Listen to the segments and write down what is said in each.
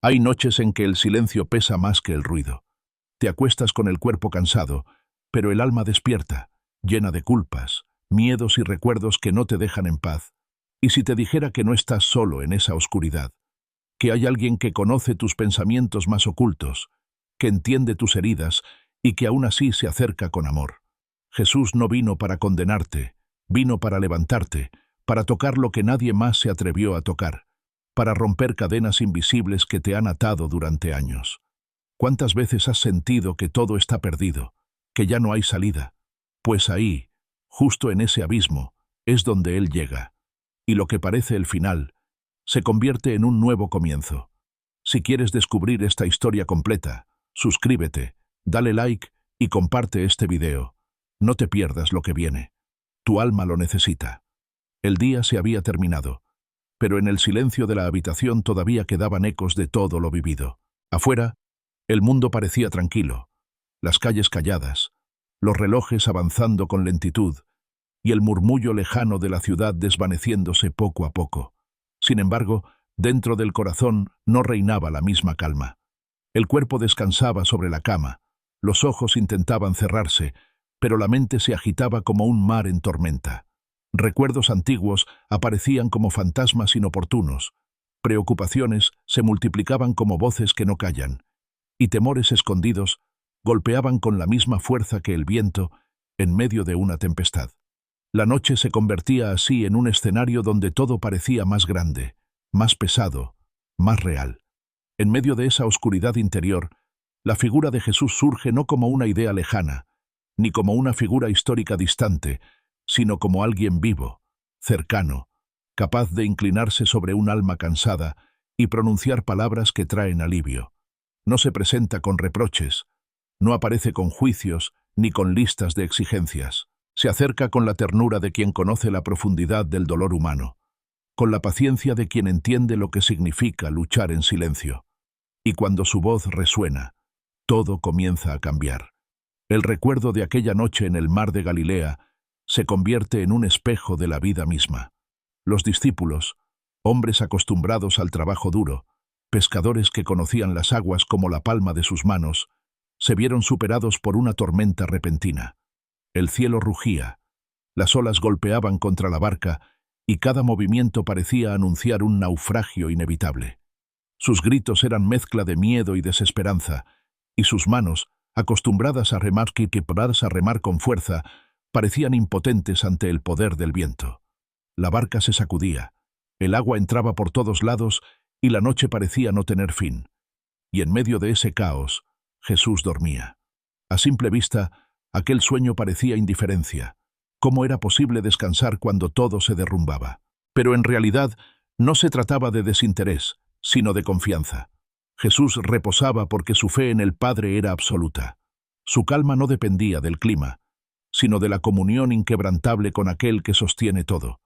Hay noches en que el silencio pesa más que el ruido. Te acuestas con el cuerpo cansado, pero el alma despierta, llena de culpas, miedos y recuerdos que no te dejan en paz. Y si te dijera que no estás solo en esa oscuridad, que hay alguien que conoce tus pensamientos más ocultos, que entiende tus heridas y que aún así se acerca con amor. Jesús no vino para condenarte, vino para levantarte, para tocar lo que nadie más se atrevió a tocar, para romper cadenas invisibles que te han atado durante años. ¿Cuántas veces has sentido que todo está perdido, que ya no hay salida? Pues ahí, justo en ese abismo, es donde Él llega. Y lo que parece el final, se convierte en un nuevo comienzo. Si quieres descubrir esta historia completa, suscríbete, dale like y comparte este video. No te pierdas lo que viene. Tu alma lo necesita. El día se había terminado, pero en el silencio de la habitación todavía quedaban ecos de todo lo vivido. Afuera, el mundo parecía tranquilo, las calles calladas, los relojes avanzando con lentitud y el murmullo lejano de la ciudad desvaneciéndose poco a poco. Sin embargo, dentro del corazón no reinaba la misma calma. El cuerpo descansaba sobre la cama, los ojos intentaban cerrarse, pero la mente se agitaba como un mar en tormenta. Recuerdos antiguos aparecían como fantasmas inoportunos, preocupaciones se multiplicaban como voces que no callan, y temores escondidos golpeaban con la misma fuerza que el viento en medio de una tempestad. La noche se convertía así en un escenario donde todo parecía más grande, más pesado, más real. En medio de esa oscuridad interior, la figura de Jesús surge no como una idea lejana, ni como una figura histórica distante, sino como alguien vivo, cercano, capaz de inclinarse sobre un alma cansada y pronunciar palabras que traen alivio. No se presenta con reproches, no aparece con juicios ni con listas de exigencias. Se acerca con la ternura de quien conoce la profundidad del dolor humano, con la paciencia de quien entiende lo que significa luchar en silencio. Y cuando su voz resuena, todo comienza a cambiar. El recuerdo de aquella noche en el mar de Galilea se convierte en un espejo de la vida misma. Los discípulos, hombres acostumbrados al trabajo duro, pescadores que conocían las aguas como la palma de sus manos, se vieron superados por una tormenta repentina. El cielo rugía, las olas golpeaban contra la barca y cada movimiento parecía anunciar un naufragio inevitable. Sus gritos eran mezcla de miedo y desesperanza, y sus manos, acostumbradas a remar con fuerza, parecían impotentes ante el poder del viento. La barca se sacudía, el agua entraba por todos lados y la noche parecía no tener fin. Y en medio de ese caos, Jesús dormía. A simple vista, aquel sueño parecía indiferencia. ¿Cómo era posible descansar cuando todo se derrumbaba? Pero en realidad no se trataba de desinterés, sino de confianza. Jesús reposaba porque su fe en el Padre era absoluta. Su calma no dependía del clima, sino de la comunión inquebrantable con aquel que sostiene todo.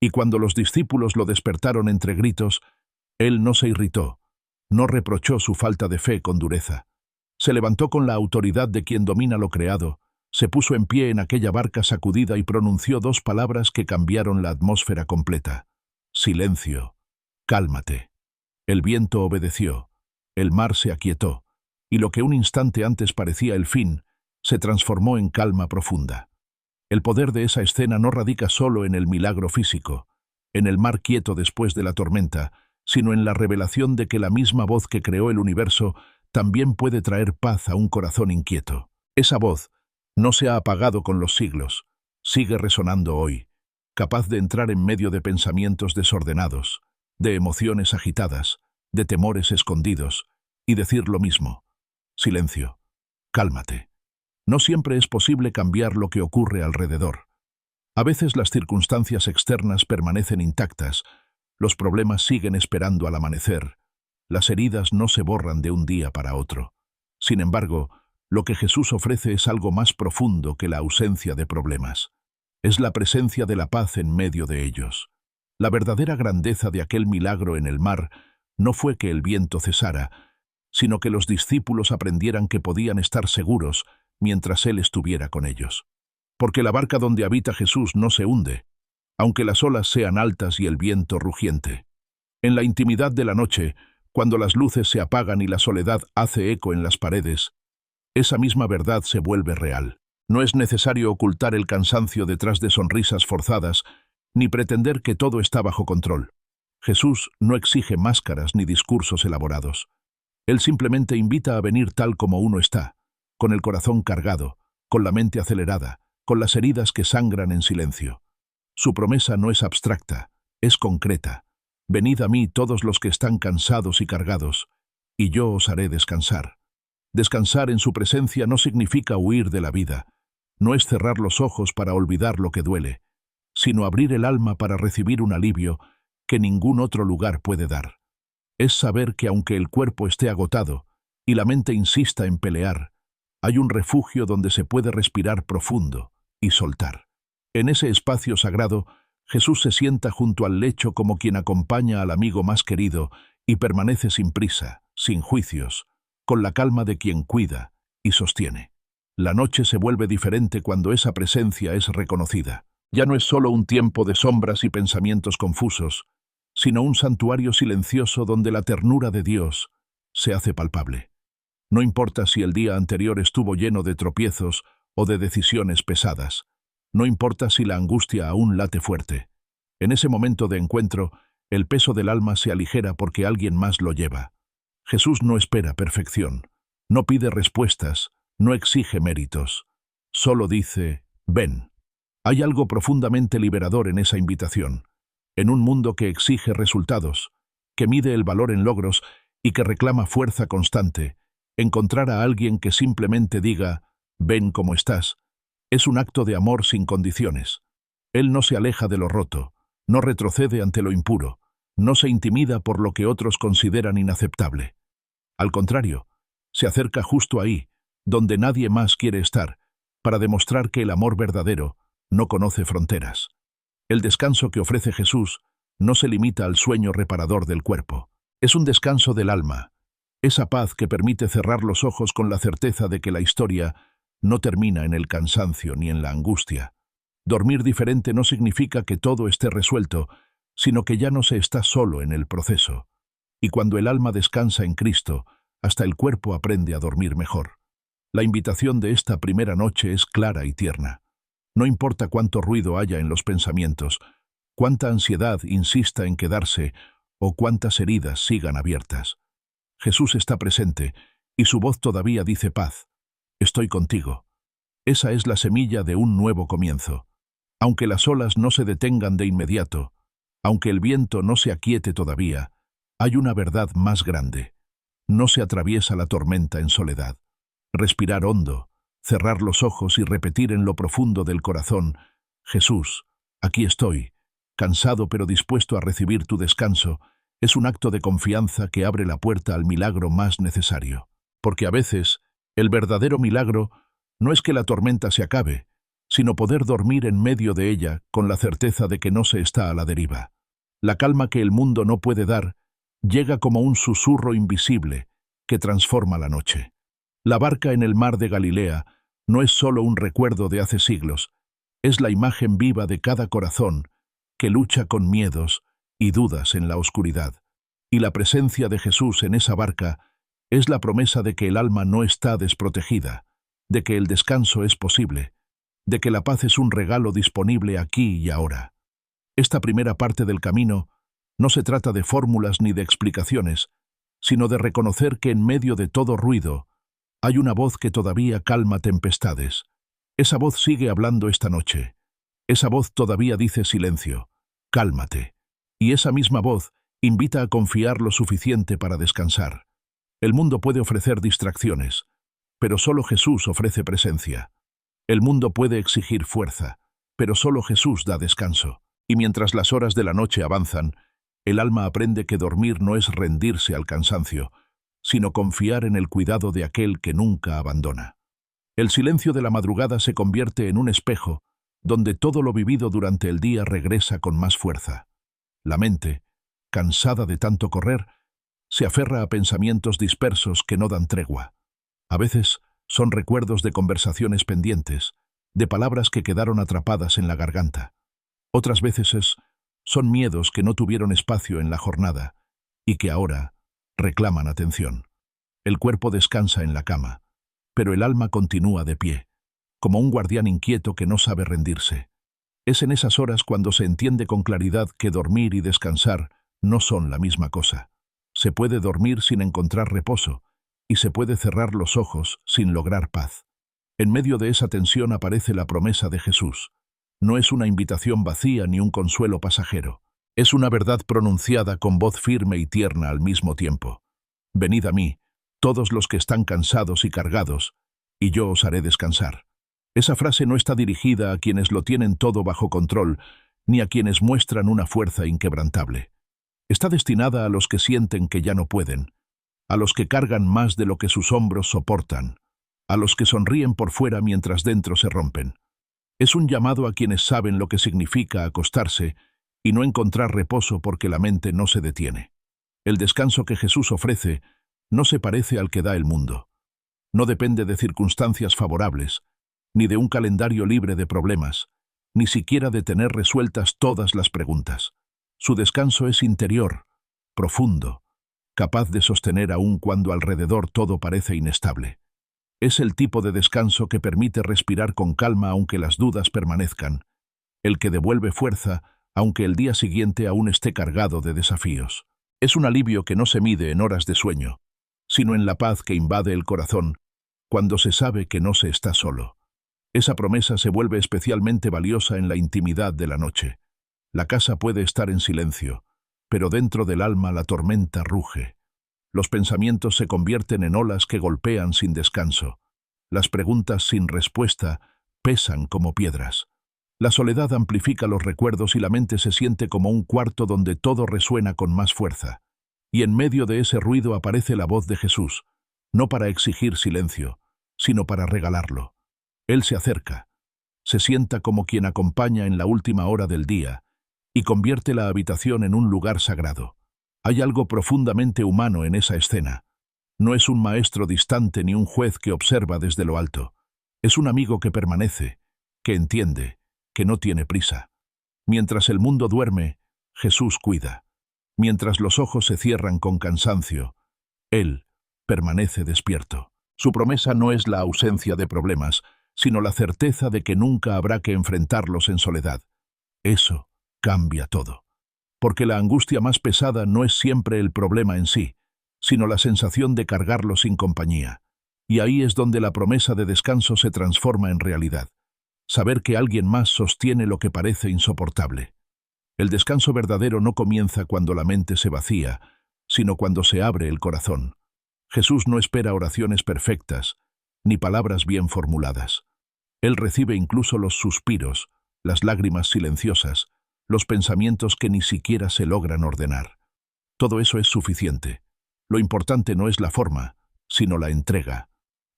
Y cuando los discípulos lo despertaron entre gritos, él no se irritó, no reprochó su falta de fe con dureza. Se levantó con la autoridad de quien domina lo creado, se puso en pie en aquella barca sacudida y pronunció dos palabras que cambiaron la atmósfera completa. Silencio, cálmate. El viento obedeció, el mar se aquietó, y lo que un instante antes parecía el fin, se transformó en calma profunda. El poder de esa escena no radica solo en el milagro físico, en el mar quieto después de la tormenta, sino en la revelación de que la misma voz que creó el universo también puede traer paz a un corazón inquieto. Esa voz no se ha apagado con los siglos, sigue resonando hoy, capaz de entrar en medio de pensamientos desordenados, de emociones agitadas, de temores escondidos, y decir lo mismo. Silencio, cálmate. No siempre es posible cambiar lo que ocurre alrededor. A veces las circunstancias externas permanecen intactas, los problemas siguen esperando al amanecer, las heridas no se borran de un día para otro. Sin embargo, lo que Jesús ofrece es algo más profundo que la ausencia de problemas. Es la presencia de la paz en medio de ellos. La verdadera grandeza de aquel milagro en el mar no fue que el viento cesara, sino que los discípulos aprendieran que podían estar seguros mientras Él estuviera con ellos. Porque la barca donde habita Jesús no se hunde, aunque las olas sean altas y el viento rugiente. En la intimidad de la noche, Cuando las luces se apagan y la soledad hace eco en las paredes, esa misma verdad se vuelve real. No es necesario ocultar el cansancio detrás de sonrisas forzadas, ni pretender que todo está bajo control. Jesús no exige máscaras ni discursos elaborados. Él simplemente invita a venir tal como uno está, con el corazón cargado, con la mente acelerada, con las heridas que sangran en silencio. Su promesa no es abstracta, es concreta. Venid a mí todos los que están cansados y cargados, y yo os haré descansar. Descansar en su presencia no significa huir de la vida, no es cerrar los ojos para olvidar lo que duele, sino abrir el alma para recibir un alivio que ningún otro lugar puede dar. Es saber que aunque el cuerpo esté agotado y la mente insista en pelear, hay un refugio donde se puede respirar profundo y soltar. En ese espacio sagrado, Jesús se sienta junto al lecho como quien acompaña al amigo más querido y permanece sin prisa, sin juicios, con la calma de quien cuida y sostiene. La noche se vuelve diferente cuando esa presencia es reconocida. Ya no es solo un tiempo de sombras y pensamientos confusos, sino un santuario silencioso donde la ternura de Dios se hace palpable. No importa si el día anterior estuvo lleno de tropiezos o de decisiones pesadas. No importa si la angustia aún late fuerte. En ese momento de encuentro, el peso del alma se aligera porque alguien más lo lleva. Jesús no espera perfección, no pide respuestas, no exige méritos. Solo dice, ven. Hay algo profundamente liberador en esa invitación. En un mundo que exige resultados, que mide el valor en logros y que reclama fuerza constante, encontrar a alguien que simplemente diga, ven como estás, es un acto de amor sin condiciones. Él no se aleja de lo roto, no retrocede ante lo impuro, no se intimida por lo que otros consideran inaceptable. Al contrario, se acerca justo ahí, donde nadie más quiere estar, para demostrar que el amor verdadero no conoce fronteras. El descanso que ofrece Jesús no se limita al sueño reparador del cuerpo. Es un descanso del alma, esa paz que permite cerrar los ojos con la certeza de que la historia no termina en el cansancio ni en la angustia. Dormir diferente no significa que todo esté resuelto, sino que ya no se está solo en el proceso. Y cuando el alma descansa en Cristo, hasta el cuerpo aprende a dormir mejor. La invitación de esta primera noche es clara y tierna. No importa cuánto ruido haya en los pensamientos, cuánta ansiedad insista en quedarse o cuántas heridas sigan abiertas. Jesús está presente y su voz todavía dice paz. Estoy contigo. Esa es la semilla de un nuevo comienzo. Aunque las olas no se detengan de inmediato, aunque el viento no se aquiete todavía, hay una verdad más grande. No se atraviesa la tormenta en soledad. Respirar hondo, cerrar los ojos y repetir en lo profundo del corazón, Jesús, aquí estoy, cansado pero dispuesto a recibir tu descanso, es un acto de confianza que abre la puerta al milagro más necesario. Porque a veces, el verdadero milagro no es que la tormenta se acabe, sino poder dormir en medio de ella con la certeza de que no se está a la deriva. La calma que el mundo no puede dar llega como un susurro invisible que transforma la noche. La barca en el mar de Galilea no es solo un recuerdo de hace siglos, es la imagen viva de cada corazón que lucha con miedos y dudas en la oscuridad. Y la presencia de Jesús en esa barca es la promesa de que el alma no está desprotegida, de que el descanso es posible, de que la paz es un regalo disponible aquí y ahora. Esta primera parte del camino no se trata de fórmulas ni de explicaciones, sino de reconocer que en medio de todo ruido hay una voz que todavía calma tempestades. Esa voz sigue hablando esta noche. Esa voz todavía dice silencio, cálmate. Y esa misma voz invita a confiar lo suficiente para descansar. El mundo puede ofrecer distracciones, pero solo Jesús ofrece presencia. El mundo puede exigir fuerza, pero solo Jesús da descanso. Y mientras las horas de la noche avanzan, el alma aprende que dormir no es rendirse al cansancio, sino confiar en el cuidado de aquel que nunca abandona. El silencio de la madrugada se convierte en un espejo, donde todo lo vivido durante el día regresa con más fuerza. La mente, cansada de tanto correr, se aferra a pensamientos dispersos que no dan tregua. A veces son recuerdos de conversaciones pendientes, de palabras que quedaron atrapadas en la garganta. Otras veces son miedos que no tuvieron espacio en la jornada y que ahora reclaman atención. El cuerpo descansa en la cama, pero el alma continúa de pie, como un guardián inquieto que no sabe rendirse. Es en esas horas cuando se entiende con claridad que dormir y descansar no son la misma cosa. Se puede dormir sin encontrar reposo, y se puede cerrar los ojos sin lograr paz. En medio de esa tensión aparece la promesa de Jesús. No es una invitación vacía ni un consuelo pasajero. Es una verdad pronunciada con voz firme y tierna al mismo tiempo. Venid a mí, todos los que están cansados y cargados, y yo os haré descansar. Esa frase no está dirigida a quienes lo tienen todo bajo control, ni a quienes muestran una fuerza inquebrantable. Está destinada a los que sienten que ya no pueden, a los que cargan más de lo que sus hombros soportan, a los que sonríen por fuera mientras dentro se rompen. Es un llamado a quienes saben lo que significa acostarse y no encontrar reposo porque la mente no se detiene. El descanso que Jesús ofrece no se parece al que da el mundo. No depende de circunstancias favorables, ni de un calendario libre de problemas, ni siquiera de tener resueltas todas las preguntas. Su descanso es interior, profundo, capaz de sostener aún cuando alrededor todo parece inestable. Es el tipo de descanso que permite respirar con calma aunque las dudas permanezcan, el que devuelve fuerza aunque el día siguiente aún esté cargado de desafíos. Es un alivio que no se mide en horas de sueño, sino en la paz que invade el corazón cuando se sabe que no se está solo. Esa promesa se vuelve especialmente valiosa en la intimidad de la noche. La casa puede estar en silencio, pero dentro del alma la tormenta ruge. Los pensamientos se convierten en olas que golpean sin descanso. Las preguntas sin respuesta pesan como piedras. La soledad amplifica los recuerdos y la mente se siente como un cuarto donde todo resuena con más fuerza. Y en medio de ese ruido aparece la voz de Jesús, no para exigir silencio, sino para regalarlo. Él se acerca, se sienta como quien acompaña en la última hora del día y convierte la habitación en un lugar sagrado. Hay algo profundamente humano en esa escena. No es un maestro distante ni un juez que observa desde lo alto. Es un amigo que permanece, que entiende, que no tiene prisa. Mientras el mundo duerme, Jesús cuida. Mientras los ojos se cierran con cansancio, Él permanece despierto. Su promesa no es la ausencia de problemas, sino la certeza de que nunca habrá que enfrentarlos en soledad. Eso cambia todo. Porque la angustia más pesada no es siempre el problema en sí, sino la sensación de cargarlo sin compañía. Y ahí es donde la promesa de descanso se transforma en realidad. Saber que alguien más sostiene lo que parece insoportable. El descanso verdadero no comienza cuando la mente se vacía, sino cuando se abre el corazón. Jesús no espera oraciones perfectas, ni palabras bien formuladas. Él recibe incluso los suspiros, las lágrimas silenciosas, los pensamientos que ni siquiera se logran ordenar. Todo eso es suficiente. Lo importante no es la forma, sino la entrega.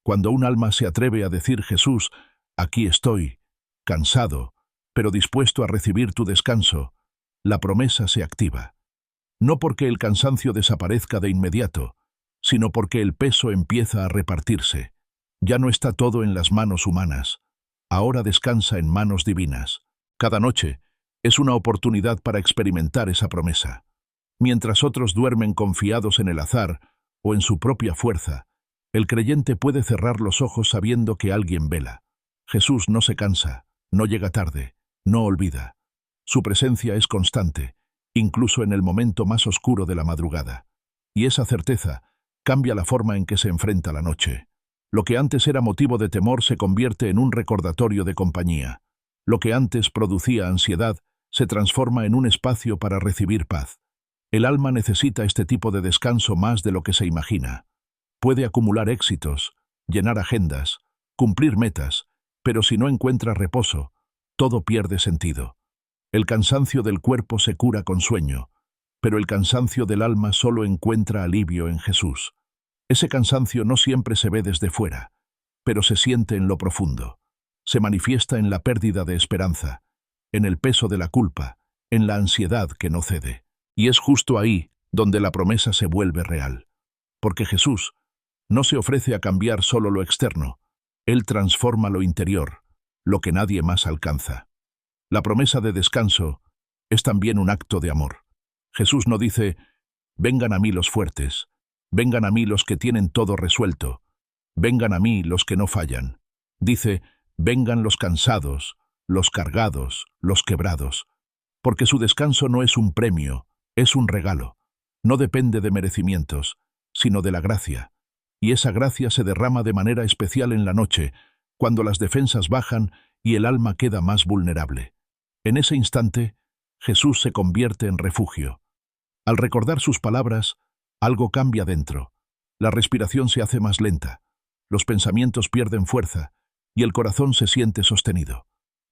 Cuando un alma se atreve a decir Jesús, aquí estoy, cansado, pero dispuesto a recibir tu descanso, la promesa se activa. No porque el cansancio desaparezca de inmediato, sino porque el peso empieza a repartirse. Ya no está todo en las manos humanas. Ahora descansa en manos divinas. Cada noche es una oportunidad para experimentar esa promesa. Mientras otros duermen confiados en el azar o en su propia fuerza, el creyente puede cerrar los ojos sabiendo que alguien vela. Jesús no se cansa, no llega tarde, no olvida. Su presencia es constante, incluso en el momento más oscuro de la madrugada. Y esa certeza cambia la forma en que se enfrenta la noche. Lo que antes era motivo de temor se convierte en un recordatorio de compañía. Lo que antes producía ansiedad se transforma en un espacio para recibir paz. El alma necesita este tipo de descanso más de lo que se imagina. Puede acumular éxitos, llenar agendas, cumplir metas, pero si no encuentra reposo, todo pierde sentido. El cansancio del cuerpo se cura con sueño, pero el cansancio del alma solo encuentra alivio en Jesús. Ese cansancio no siempre se ve desde fuera, pero se siente en lo profundo. Se manifiesta en la pérdida de esperanza, en el peso de la culpa, en la ansiedad que no cede. Y es justo ahí donde la promesa se vuelve real. Porque Jesús no se ofrece a cambiar solo lo externo, Él transforma lo interior, lo que nadie más alcanza. La promesa de descanso es también un acto de amor. Jesús no dice, vengan a mí los fuertes, Vengan a mí los que tienen todo resuelto. Vengan a mí los que no fallan. Dice, vengan los cansados, los cargados, los quebrados. Porque su descanso no es un premio, es un regalo. No depende de merecimientos, sino de la gracia. Y esa gracia se derrama de manera especial en la noche, cuando las defensas bajan y el alma queda más vulnerable. En ese instante, Jesús se convierte en refugio. Al recordar sus palabras, algo cambia dentro. La respiración se hace más lenta, los pensamientos pierden fuerza y el corazón se siente sostenido.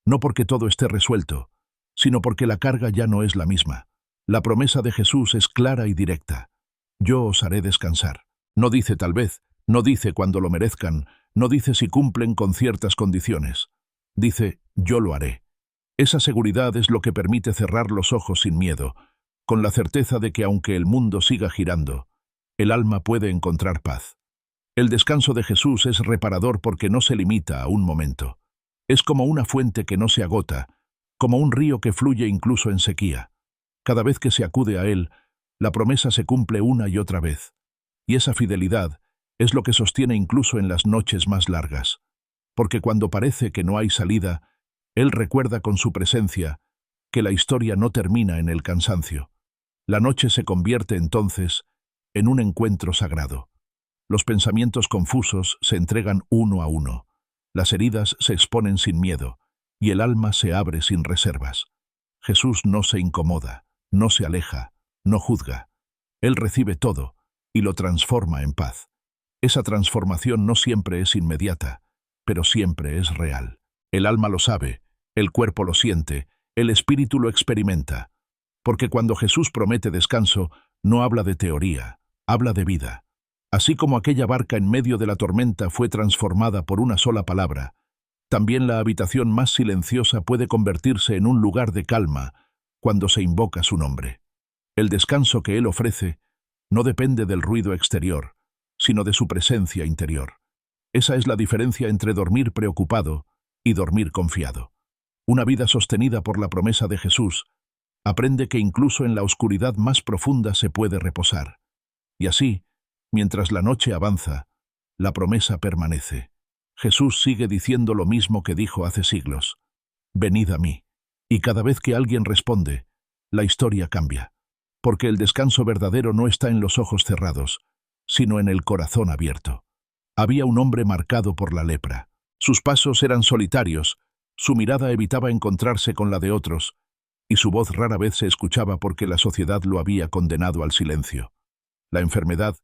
No porque todo esté resuelto, sino porque la carga ya no es la misma. La promesa de Jesús es clara y directa. Yo os haré descansar. No dice tal vez, no dice cuando lo merezcan, no dice si cumplen con ciertas condiciones. Dice, yo lo haré. Esa seguridad es lo que permite cerrar los ojos sin miedo, con la certeza de que aunque el mundo siga girando, el alma puede encontrar paz. El descanso de Jesús es reparador porque no se limita a un momento. Es como una fuente que no se agota, como un río que fluye incluso en sequía. Cada vez que se acude a él, la promesa se cumple una y otra vez. Y esa fidelidad es lo que sostiene incluso en las noches más largas. Porque cuando parece que no hay salida, Él recuerda con su presencia que la historia no termina en el cansancio. La noche se convierte entonces en un encuentro sagrado. Los pensamientos confusos se entregan uno a uno. Las heridas se exponen sin miedo y el alma se abre sin reservas. Jesús no se incomoda, no se aleja, no juzga. Él recibe todo y lo transforma en paz. Esa transformación no siempre es inmediata, pero siempre es real. El alma lo sabe, el cuerpo lo siente, el espíritu lo experimenta. Porque cuando Jesús promete descanso, no habla de teoría, habla de vida. Así como aquella barca en medio de la tormenta fue transformada por una sola palabra, también la habitación más silenciosa puede convertirse en un lugar de calma cuando se invoca su nombre. El descanso que Él ofrece no depende del ruido exterior, sino de su presencia interior. Esa es la diferencia entre dormir preocupado y dormir confiado. Una vida sostenida por la promesa de Jesús aprende que incluso en la oscuridad más profunda se puede reposar. Y así, mientras la noche avanza, la promesa permanece. Jesús sigue diciendo lo mismo que dijo hace siglos. Venid a mí. Y cada vez que alguien responde, la historia cambia. Porque el descanso verdadero no está en los ojos cerrados, sino en el corazón abierto. Había un hombre marcado por la lepra. Sus pasos eran solitarios, su mirada evitaba encontrarse con la de otros, y su voz rara vez se escuchaba porque la sociedad lo había condenado al silencio. La enfermedad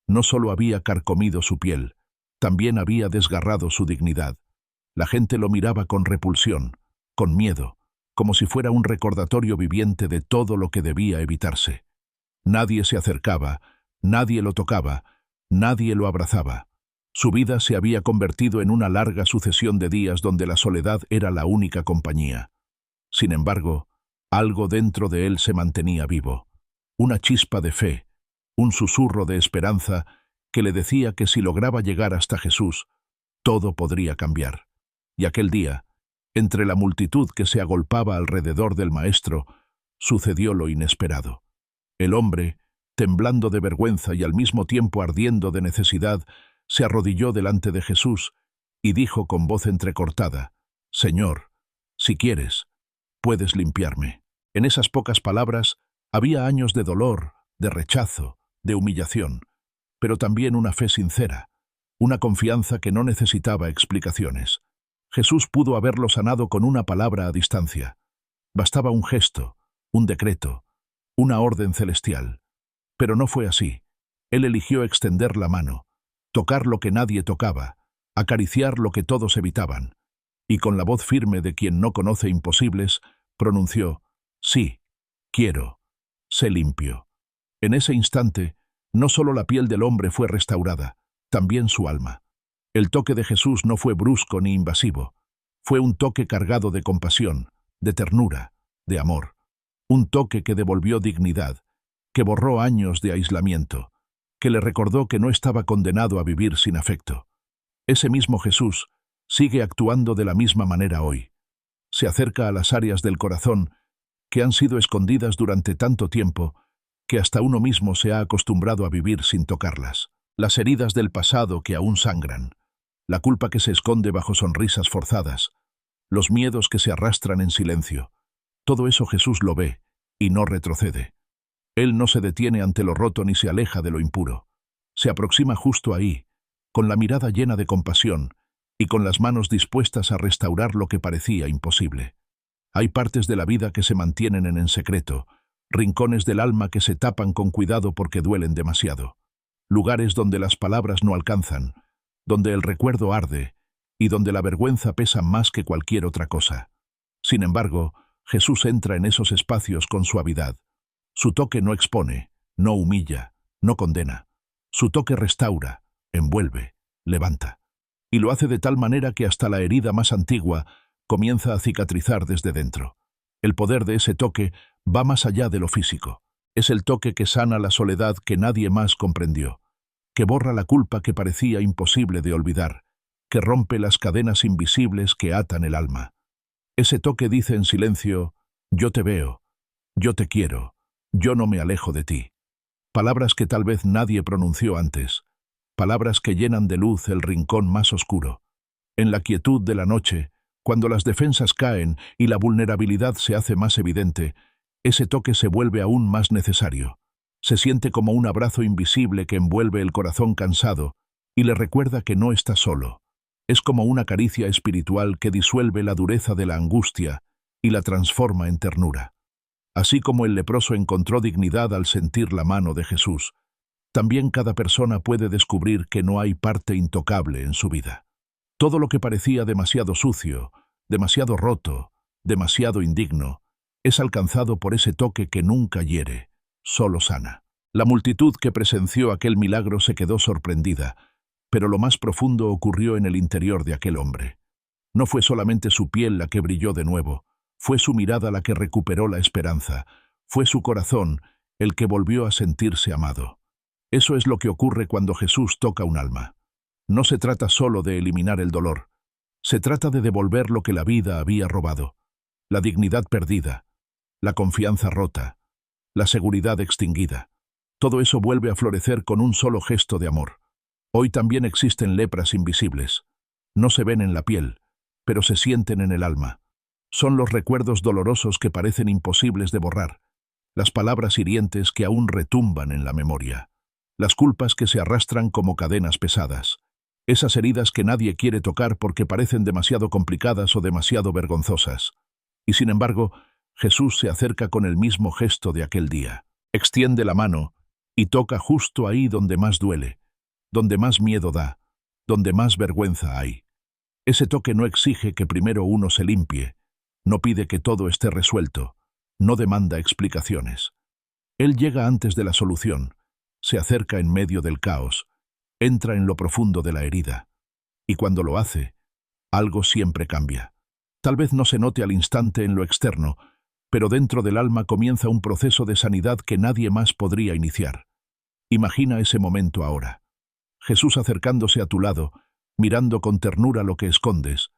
no solo había carcomido su piel, también había desgarrado su dignidad. La gente lo miraba con repulsión, con miedo, como si fuera un recordatorio viviente de todo lo que debía evitarse. Nadie se acercaba, nadie lo tocaba, nadie lo abrazaba. Su vida se había convertido en una larga sucesión de días donde la soledad era la única compañía. Sin embargo, algo dentro de él se mantenía vivo. Una chispa de fe, un susurro de esperanza que le decía que si lograba llegar hasta Jesús, todo podría cambiar. Y aquel día, entre la multitud que se agolpaba alrededor del Maestro, sucedió lo inesperado. El hombre, temblando de vergüenza y al mismo tiempo ardiendo de necesidad, se arrodilló delante de Jesús y dijo con voz entrecortada, «Señor, si quieres, puedes limpiarme». En esas pocas palabras había años de dolor, de rechazo, de humillación, pero también una fe sincera, una confianza que no necesitaba explicaciones. Jesús pudo haberlo sanado con una palabra a distancia. Bastaba un gesto, un decreto, una orden celestial. Pero no fue así. Él eligió extender la mano, tocar lo que nadie tocaba, acariciar lo que todos evitaban, y con la voz firme de quien no conoce imposibles, pronunció, «Sí, quiero, sé limpio». En ese instante, no solo la piel del hombre fue restaurada, también su alma. El toque de Jesús no fue brusco ni invasivo. Fue un toque cargado de compasión, de ternura, de amor. Un toque que devolvió dignidad, que borró años de aislamiento, que le recordó que no estaba condenado a vivir sin afecto. Ese mismo Jesús sigue actuando de la misma manera hoy. Se acerca a las áreas del corazón que han sido escondidas durante tanto tiempo que hasta uno mismo se ha acostumbrado a vivir sin tocarlas, las heridas del pasado que aún sangran, la culpa que se esconde bajo sonrisas forzadas, los miedos que se arrastran en silencio. Todo eso Jesús lo ve y no retrocede. Él no se detiene ante lo roto ni se aleja de lo impuro. Se aproxima justo ahí, con la mirada llena de compasión y con las manos dispuestas a restaurar lo que parecía imposible. Hay partes de la vida que se mantienen en secreto, rincones del alma que se tapan con cuidado porque duelen demasiado, lugares donde las palabras no alcanzan, donde el recuerdo arde y donde la vergüenza pesa más que cualquier otra cosa. Sin embargo, Jesús entra en esos espacios con suavidad. Su toque no expone, no humilla, no condena. Su toque restaura, envuelve, levanta. Y lo hace de tal manera que hasta la herida más antigua comienza a cicatrizar desde dentro. El poder de ese toque va más allá de lo físico. Es el toque que sana la soledad que nadie más comprendió, que borra la culpa que parecía imposible de olvidar, que rompe las cadenas invisibles que atan el alma. Ese toque dice en silencio: yo te veo, yo te quiero, yo no me alejo de ti. Palabras que tal vez nadie pronunció antes, palabras que llenan de luz el rincón más oscuro. En la quietud de la noche, cuando las defensas caen y la vulnerabilidad se hace más evidente, ese toque se vuelve aún más necesario. Se siente como un abrazo invisible que envuelve el corazón cansado y le recuerda que no está solo. Es como una caricia espiritual que disuelve la dureza de la angustia y la transforma en ternura. Así como el leproso encontró dignidad al sentir la mano de Jesús, también cada persona puede descubrir que no hay parte intocable en su vida. Todo lo que parecía demasiado sucio, demasiado roto, demasiado indigno, es alcanzado por ese toque que nunca hiere, solo sana. La multitud que presenció aquel milagro se quedó sorprendida, pero lo más profundo ocurrió en el interior de aquel hombre. No fue solamente su piel la que brilló de nuevo, fue su mirada la que recuperó la esperanza, fue su corazón el que volvió a sentirse amado. Eso es lo que ocurre cuando Jesús toca un alma. No se trata solo de eliminar el dolor, se trata de devolver lo que la vida había robado, la dignidad perdida, la confianza rota, la seguridad extinguida. Todo eso vuelve a florecer con un solo gesto de amor. Hoy también existen lepras invisibles. No se ven en la piel, pero se sienten en el alma. Son los recuerdos dolorosos que parecen imposibles de borrar, las palabras hirientes que aún retumban en la memoria, las culpas que se arrastran como cadenas pesadas, esas heridas que nadie quiere tocar porque parecen demasiado complicadas o demasiado vergonzosas. Y sin embargo, Jesús se acerca con el mismo gesto de aquel día. Extiende la mano y toca justo ahí donde más duele, donde más miedo da, donde más vergüenza hay. Ese toque no exige que primero uno se limpie, no pide que todo esté resuelto, no demanda explicaciones. Él llega antes de la solución, se acerca en medio del caos, entra en lo profundo de la herida. Y cuando lo hace, algo siempre cambia. Tal vez no se note al instante en lo externo, pero dentro del alma comienza un proceso de sanidad que nadie más podría iniciar. Imagina ese momento ahora. Jesús acercándose a tu lado, mirando con ternura lo que escondes,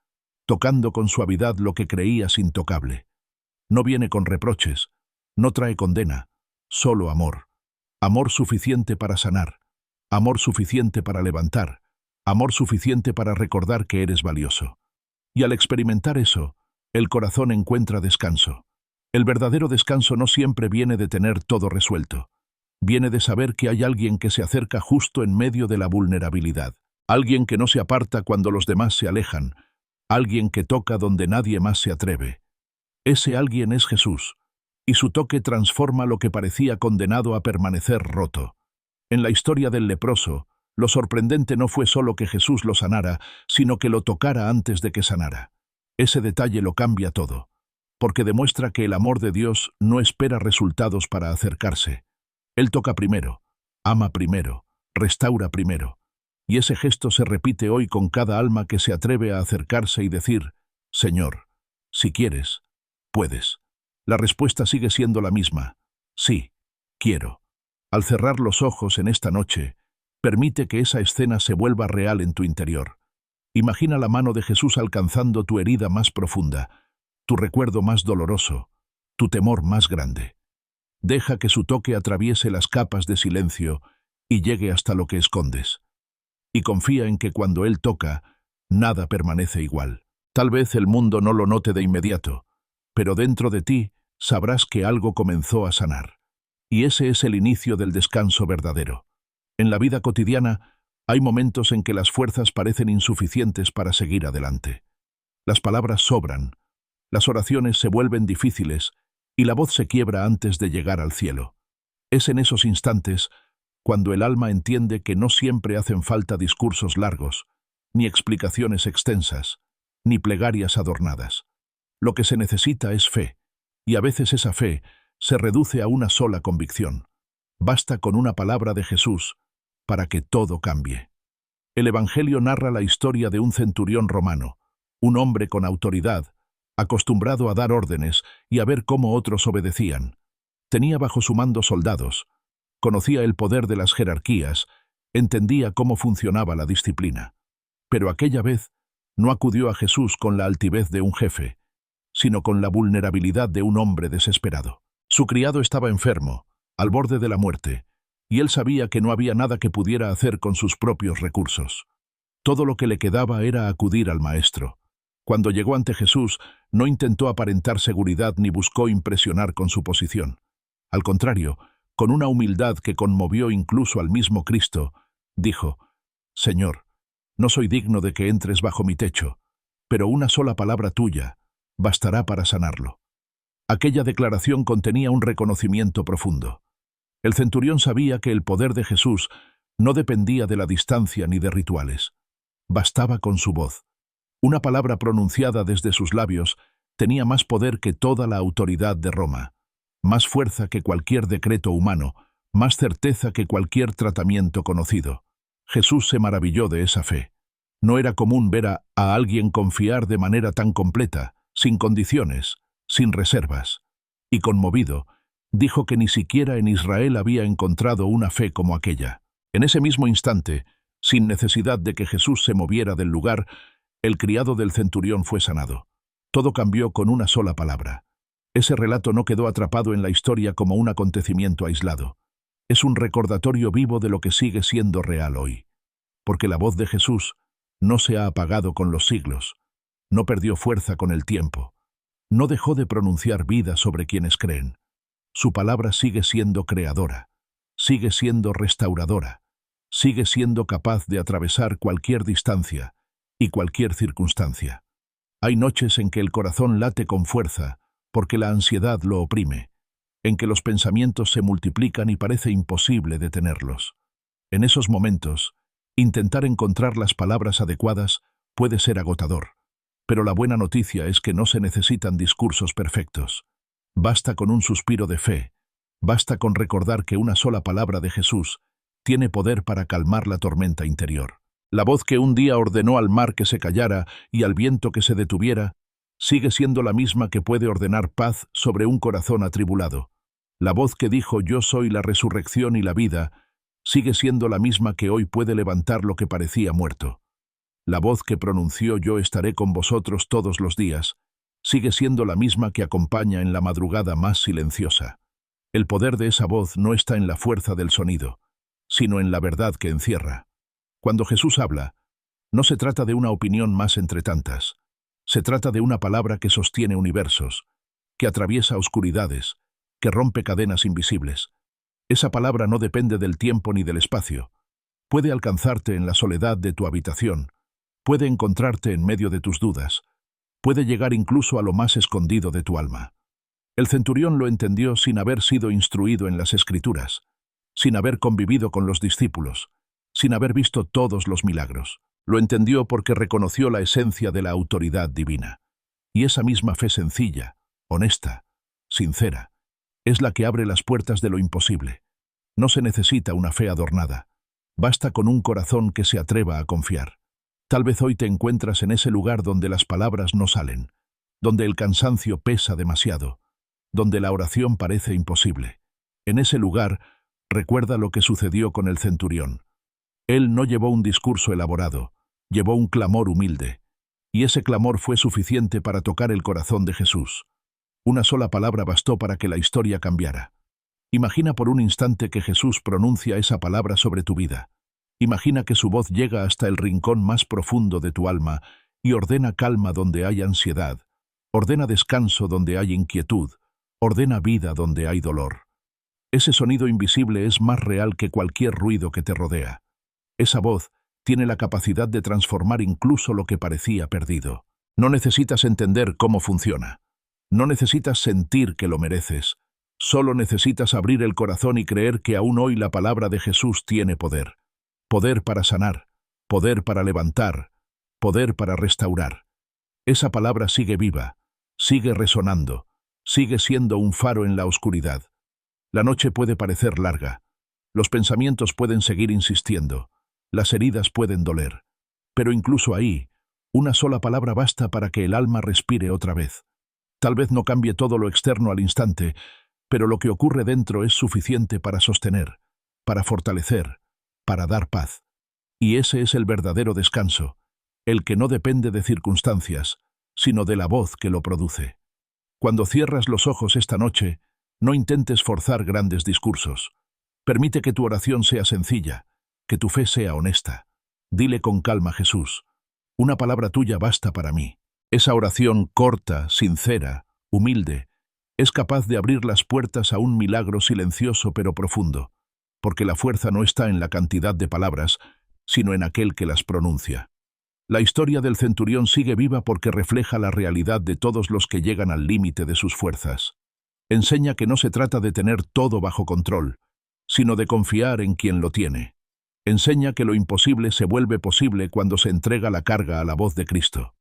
tocando con suavidad lo que creías intocable. No viene con reproches, no trae condena, solo amor. Amor suficiente para sanar, amor suficiente para levantar, amor suficiente para recordar que eres valioso. Y al experimentar eso, el corazón encuentra descanso. El verdadero descanso no siempre viene de tener todo resuelto. Viene de saber que hay alguien que se acerca justo en medio de la vulnerabilidad. Alguien que no se aparta cuando los demás se alejan. Alguien que toca donde nadie más se atreve. Ese alguien es Jesús, y su toque transforma lo que parecía condenado a permanecer roto. En la historia del leproso, lo sorprendente no fue solo que Jesús lo sanara, sino que lo tocara antes de que sanara. Ese detalle lo cambia todo, porque demuestra que el amor de Dios no espera resultados para acercarse. Él toca primero, ama primero, restaura primero. Y ese gesto se repite hoy con cada alma que se atreve a acercarse y decir: Señor, si quieres, puedes. La respuesta sigue siendo la misma: sí, quiero. Al cerrar los ojos en esta noche, permite que esa escena se vuelva real en tu interior. Imagina la mano de Jesús alcanzando tu herida más profunda, tu recuerdo más doloroso, tu temor más grande. Deja que su toque atraviese las capas de silencio y llegue hasta lo que escondes. Y confía en que cuando Él toca, nada permanece igual. Tal vez el mundo no lo note de inmediato, pero dentro de ti sabrás que algo comenzó a sanar. Y ese es el inicio del descanso verdadero. En la vida cotidiana hay momentos en que las fuerzas parecen insuficientes para seguir adelante. Las palabras sobran, las oraciones se vuelven difíciles y la voz se quiebra antes de llegar al cielo. Es en esos instantes cuando el alma entiende que no siempre hacen falta discursos largos, ni explicaciones extensas, ni plegarias adornadas. Lo que se necesita es fe, y a veces esa fe se reduce a una sola convicción. Basta con una palabra de Jesús para que todo cambie. El Evangelio narra la historia de un centurión romano, un hombre con autoridad, acostumbrado a dar órdenes y a ver cómo otros obedecían. Tenía bajo su mando soldados, conocía el poder de las jerarquías, entendía cómo funcionaba la disciplina. Pero aquella vez no acudió a Jesús con la altivez de un jefe, sino con la vulnerabilidad de un hombre desesperado. Su criado estaba enfermo, al borde de la muerte, y él sabía que no había nada que pudiera hacer con sus propios recursos. Todo lo que le quedaba era acudir al Maestro. Cuando llegó ante Jesús, no intentó aparentar seguridad ni buscó impresionar con su posición. Al contrario, con una humildad que conmovió incluso al mismo Cristo, dijo: «Señor, no soy digno de que entres bajo mi techo, pero una sola palabra tuya bastará para sanarlo». Aquella declaración contenía un reconocimiento profundo. El centurión sabía que el poder de Jesús no dependía de la distancia ni de rituales. Bastaba con su voz. Una palabra pronunciada desde sus labios tenía más poder que toda la autoridad de Roma, más fuerza que cualquier decreto humano, más certeza que cualquier tratamiento conocido. Jesús se maravilló de esa fe. No era común ver a alguien confiar de manera tan completa, sin condiciones, sin reservas. Y conmovido, dijo que ni siquiera en Israel había encontrado una fe como aquella. En ese mismo instante, sin necesidad de que Jesús se moviera del lugar, el criado del centurión fue sanado. Todo cambió con una sola palabra. Ese relato no quedó atrapado en la historia como un acontecimiento aislado. Es un recordatorio vivo de lo que sigue siendo real hoy. Porque la voz de Jesús no se ha apagado con los siglos, no perdió fuerza con el tiempo, no dejó de pronunciar vida sobre quienes creen. Su palabra sigue siendo creadora, sigue siendo restauradora, sigue siendo capaz de atravesar cualquier distancia y cualquier circunstancia. Hay noches en que el corazón late con fuerza porque la ansiedad lo oprime, en que los pensamientos se multiplican y parece imposible detenerlos. En esos momentos, intentar encontrar las palabras adecuadas puede ser agotador, pero la buena noticia es que no se necesitan discursos perfectos. Basta con un suspiro de fe, basta con recordar que una sola palabra de Jesús tiene poder para calmar la tormenta interior. La voz que un día ordenó al mar que se callara y al viento que se detuviera, sigue siendo la misma que puede ordenar paz sobre un corazón atribulado. La voz que dijo «Yo soy la resurrección y la vida», sigue siendo la misma que hoy puede levantar lo que parecía muerto. La voz que pronunció «Yo estaré con vosotros todos los días», sigue siendo la misma que acompaña en la madrugada más silenciosa. El poder de esa voz no está en la fuerza del sonido, sino en la verdad que encierra. Cuando Jesús habla, no se trata de una opinión más entre tantas. Se trata de una palabra que sostiene universos, que atraviesa oscuridades, que rompe cadenas invisibles. Esa palabra no depende del tiempo ni del espacio. Puede alcanzarte en la soledad de tu habitación, puede encontrarte en medio de tus dudas, puede llegar incluso a lo más escondido de tu alma. El centurión lo entendió sin haber sido instruido en las Escrituras, sin haber convivido con los discípulos, sin haber visto todos los milagros. Lo entendió porque reconoció la esencia de la autoridad divina. Y esa misma fe sencilla, honesta, sincera, es la que abre las puertas de lo imposible. No se necesita una fe adornada. Basta con un corazón que se atreva a confiar. Tal vez hoy te encuentras en ese lugar donde las palabras no salen, donde el cansancio pesa demasiado, donde la oración parece imposible. En ese lugar, recuerda lo que sucedió con el centurión. Él no llevó un discurso elaborado, llevó un clamor humilde, y ese clamor fue suficiente para tocar el corazón de Jesús. Una sola palabra bastó para que la historia cambiara. Imagina por un instante que Jesús pronuncia esa palabra sobre tu vida. Imagina que su voz llega hasta el rincón más profundo de tu alma y ordena calma donde hay ansiedad, ordena descanso donde hay inquietud, ordena vida donde hay dolor. Ese sonido invisible es más real que cualquier ruido que te rodea. Esa voz tiene la capacidad de transformar incluso lo que parecía perdido. No necesitas entender cómo funciona. No necesitas sentir que lo mereces. Solo necesitas abrir el corazón y creer que aún hoy la palabra de Jesús tiene poder. Poder para sanar, poder para levantar, poder para restaurar. Esa palabra sigue viva, sigue resonando, sigue siendo un faro en la oscuridad. La noche puede parecer larga, los pensamientos pueden seguir insistiendo, las heridas pueden doler, pero incluso ahí, una sola palabra basta para que el alma respire otra vez. Tal vez no cambie todo lo externo al instante, pero lo que ocurre dentro es suficiente para sostener, para fortalecer, para dar paz. Y ese es el verdadero descanso, el que no depende de circunstancias, sino de la voz que lo produce. Cuando cierras los ojos esta noche, no intentes forzar grandes discursos. Permite que tu oración sea sencilla, que tu fe sea honesta. Dile con calma, Jesús, una palabra tuya basta para mí. Esa oración corta, sincera, humilde, es capaz de abrir las puertas a un milagro silencioso pero profundo, porque la fuerza no está en la cantidad de palabras, sino en aquel que las pronuncia. La historia del centurión sigue viva porque refleja la realidad de todos los que llegan al límite de sus fuerzas. Enseña que no se trata de tener todo bajo control, sino de confiar en quien lo tiene. Enseña que lo imposible se vuelve posible cuando se entrega la carga a la voz de Cristo.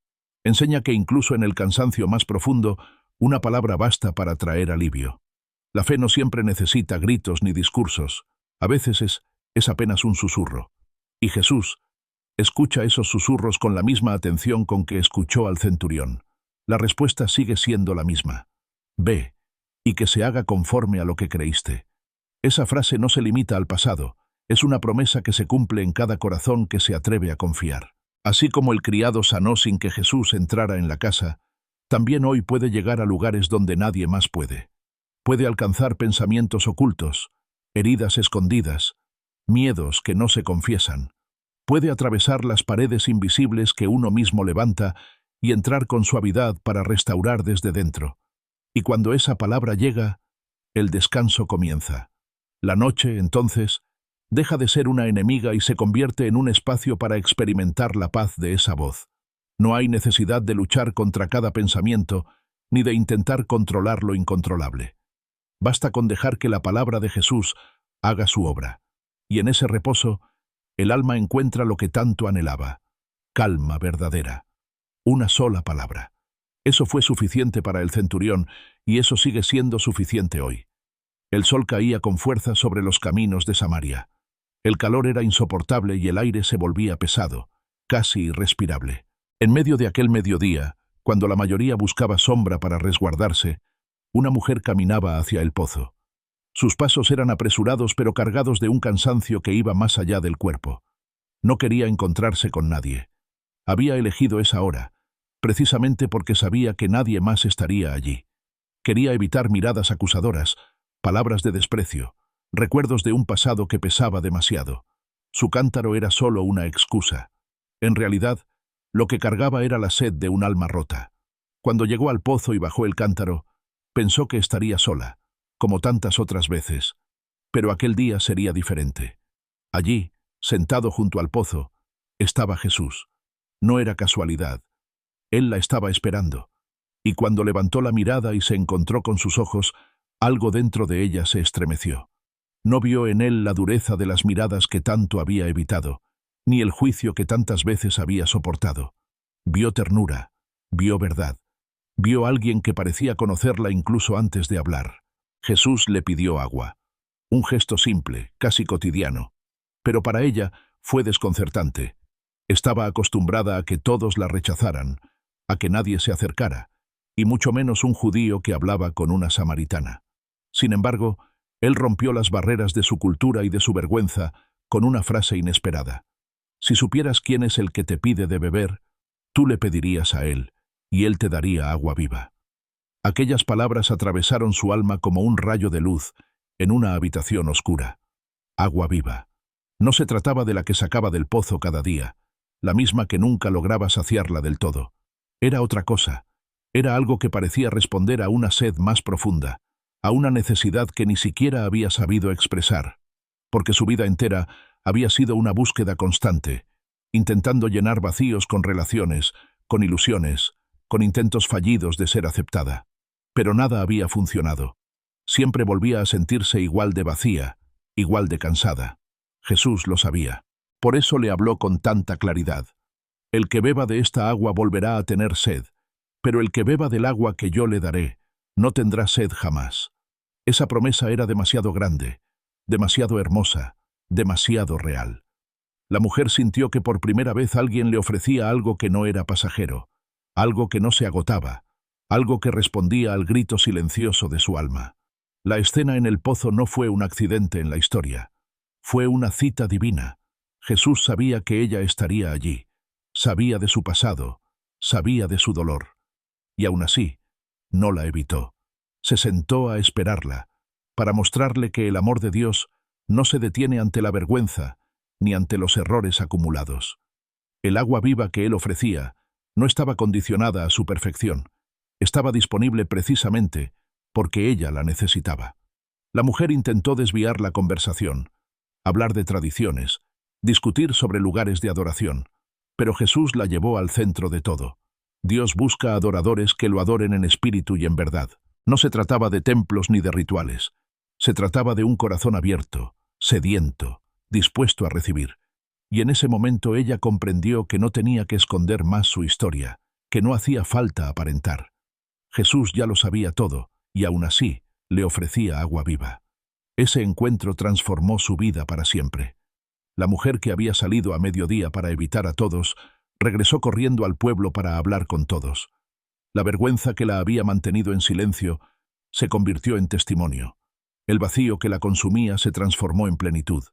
Enseña que incluso en el cansancio más profundo, una palabra basta para traer alivio. La fe no siempre necesita gritos ni discursos, a veces es apenas un susurro. Y Jesús escucha esos susurros con la misma atención con que escuchó al centurión. La respuesta sigue siendo la misma. Ve, y que se haga conforme a lo que creíste. Esa frase no se limita al pasado, es una promesa que se cumple en cada corazón que se atreve a confiar. Así como el criado sanó sin que Jesús entrara en la casa, también hoy puede llegar a lugares donde nadie más puede. Puede alcanzar pensamientos ocultos, heridas escondidas, miedos que no se confiesan. Puede atravesar las paredes invisibles que uno mismo levanta y entrar con suavidad para restaurar desde dentro. Y cuando esa palabra llega, el descanso comienza. La noche, entonces, deja de ser una enemiga y se convierte en un espacio para experimentar la paz de esa voz. No hay necesidad de luchar contra cada pensamiento, ni de intentar controlar lo incontrolable. Basta con dejar que la palabra de Jesús haga su obra. Y en ese reposo, el alma encuentra lo que tanto anhelaba: calma verdadera. Una sola palabra. Eso fue suficiente para el centurión, y eso sigue siendo suficiente hoy. El sol caía con fuerza sobre los caminos de Samaria. El calor era insoportable y el aire se volvía pesado, casi irrespirable. En medio de aquel mediodía, cuando la mayoría buscaba sombra para resguardarse, una mujer caminaba hacia el pozo. Sus pasos eran apresurados pero cargados de un cansancio que iba más allá del cuerpo. No quería encontrarse con nadie. Había elegido esa hora, precisamente porque sabía que nadie más estaría allí. Quería evitar miradas acusadoras, palabras de desprecio, recuerdos de un pasado que pesaba demasiado. Su cántaro era solo una excusa. En realidad, lo que cargaba era la sed de un alma rota. Cuando llegó al pozo y bajó el cántaro, pensó que estaría sola, como tantas otras veces. Pero aquel día sería diferente. Allí, sentado junto al pozo, estaba Jesús. No era casualidad. Él la estaba esperando. Y cuando levantó la mirada y se encontró con sus ojos, algo dentro de ella se estremeció. No vio en él la dureza de las miradas que tanto había evitado, ni el juicio que tantas veces había soportado. Vio ternura, vio verdad, vio a alguien que parecía conocerla incluso antes de hablar. Jesús le pidió agua. Un gesto simple, casi cotidiano. Pero para ella fue desconcertante. Estaba acostumbrada a que todos la rechazaran, a que nadie se acercara, y mucho menos un judío que hablaba con una samaritana. Sin embargo, él rompió las barreras de su cultura y de su vergüenza con una frase inesperada. Si supieras quién es el que te pide de beber, tú le pedirías a él, y él te daría agua viva. Aquellas palabras atravesaron su alma como un rayo de luz, en una habitación oscura. Agua viva. No se trataba de la que sacaba del pozo cada día, la misma que nunca lograba saciarla del todo. Era otra cosa. Era algo que parecía responder a una sed más profunda, a una necesidad que ni siquiera había sabido expresar, porque su vida entera había sido una búsqueda constante, intentando llenar vacíos con relaciones, con ilusiones, con intentos fallidos de ser aceptada. Pero nada había funcionado. Siempre volvía a sentirse igual de vacía, igual de cansada. Jesús lo sabía. Por eso le habló con tanta claridad. El que beba de esta agua volverá a tener sed, pero el que beba del agua que yo le daré, no tendrá sed jamás. Esa promesa era demasiado grande, demasiado hermosa, demasiado real. La mujer sintió que por primera vez alguien le ofrecía algo que no era pasajero, algo que no se agotaba, algo que respondía al grito silencioso de su alma. La escena en el pozo no fue un accidente en la historia. Fue una cita divina. Jesús sabía que ella estaría allí. Sabía de su pasado, sabía de su dolor. Y aún así, no la evitó. Se sentó a esperarla, para mostrarle que el amor de Dios no se detiene ante la vergüenza, ni ante los errores acumulados. El agua viva que él ofrecía no estaba condicionada a su perfección. Estaba disponible precisamente porque ella la necesitaba. La mujer intentó desviar la conversación, hablar de tradiciones, discutir sobre lugares de adoración, pero Jesús la llevó al centro de todo. Dios busca adoradores que lo adoren en espíritu y en verdad. No se trataba de templos ni de rituales. Se trataba de un corazón abierto, sediento, dispuesto a recibir. Y en ese momento ella comprendió que no tenía que esconder más su historia, que no hacía falta aparentar. Jesús ya lo sabía todo, y aún así le ofrecía agua viva. Ese encuentro transformó su vida para siempre. La mujer que había salido a mediodía para evitar a todos, regresó corriendo al pueblo para hablar con todos. La vergüenza que la había mantenido en silencio se convirtió en testimonio. El vacío que la consumía se transformó en plenitud.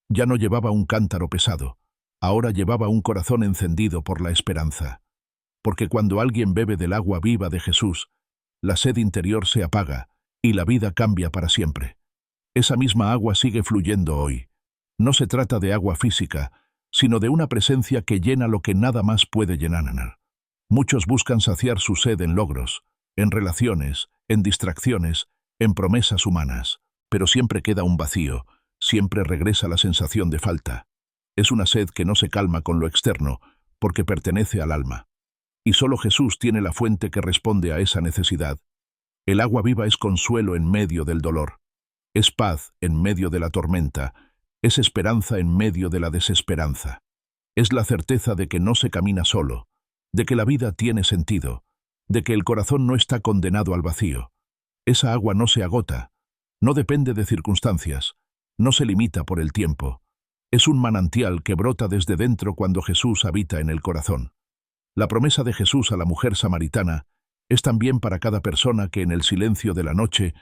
Ya no llevaba un cántaro pesado, ahora llevaba un corazón encendido por la esperanza. Porque cuando alguien bebe del agua viva de Jesús, la sed interior se apaga y la vida cambia para siempre. Esa misma agua sigue fluyendo hoy. No se trata de agua física, sino de una presencia que llena lo que nada más puede llenar. Muchos buscan saciar su sed en logros, en relaciones, en distracciones, en promesas humanas, pero siempre queda un vacío, siempre regresa la sensación de falta. Es una sed que no se calma con lo externo, porque pertenece al alma. Y solo Jesús tiene la fuente que responde a esa necesidad. El agua viva es consuelo en medio del dolor. Es paz en medio de la tormenta. Es esperanza en medio de la desesperanza. Es la certeza de que no se camina solo, de que la vida tiene sentido, de que el corazón no está condenado al vacío. Esa agua no se agota, no depende de circunstancias, no se limita por el tiempo. Es un manantial que brota desde dentro cuando Jesús habita en el corazón. La promesa de Jesús a la mujer samaritana es también para cada persona que en el silencio de la noche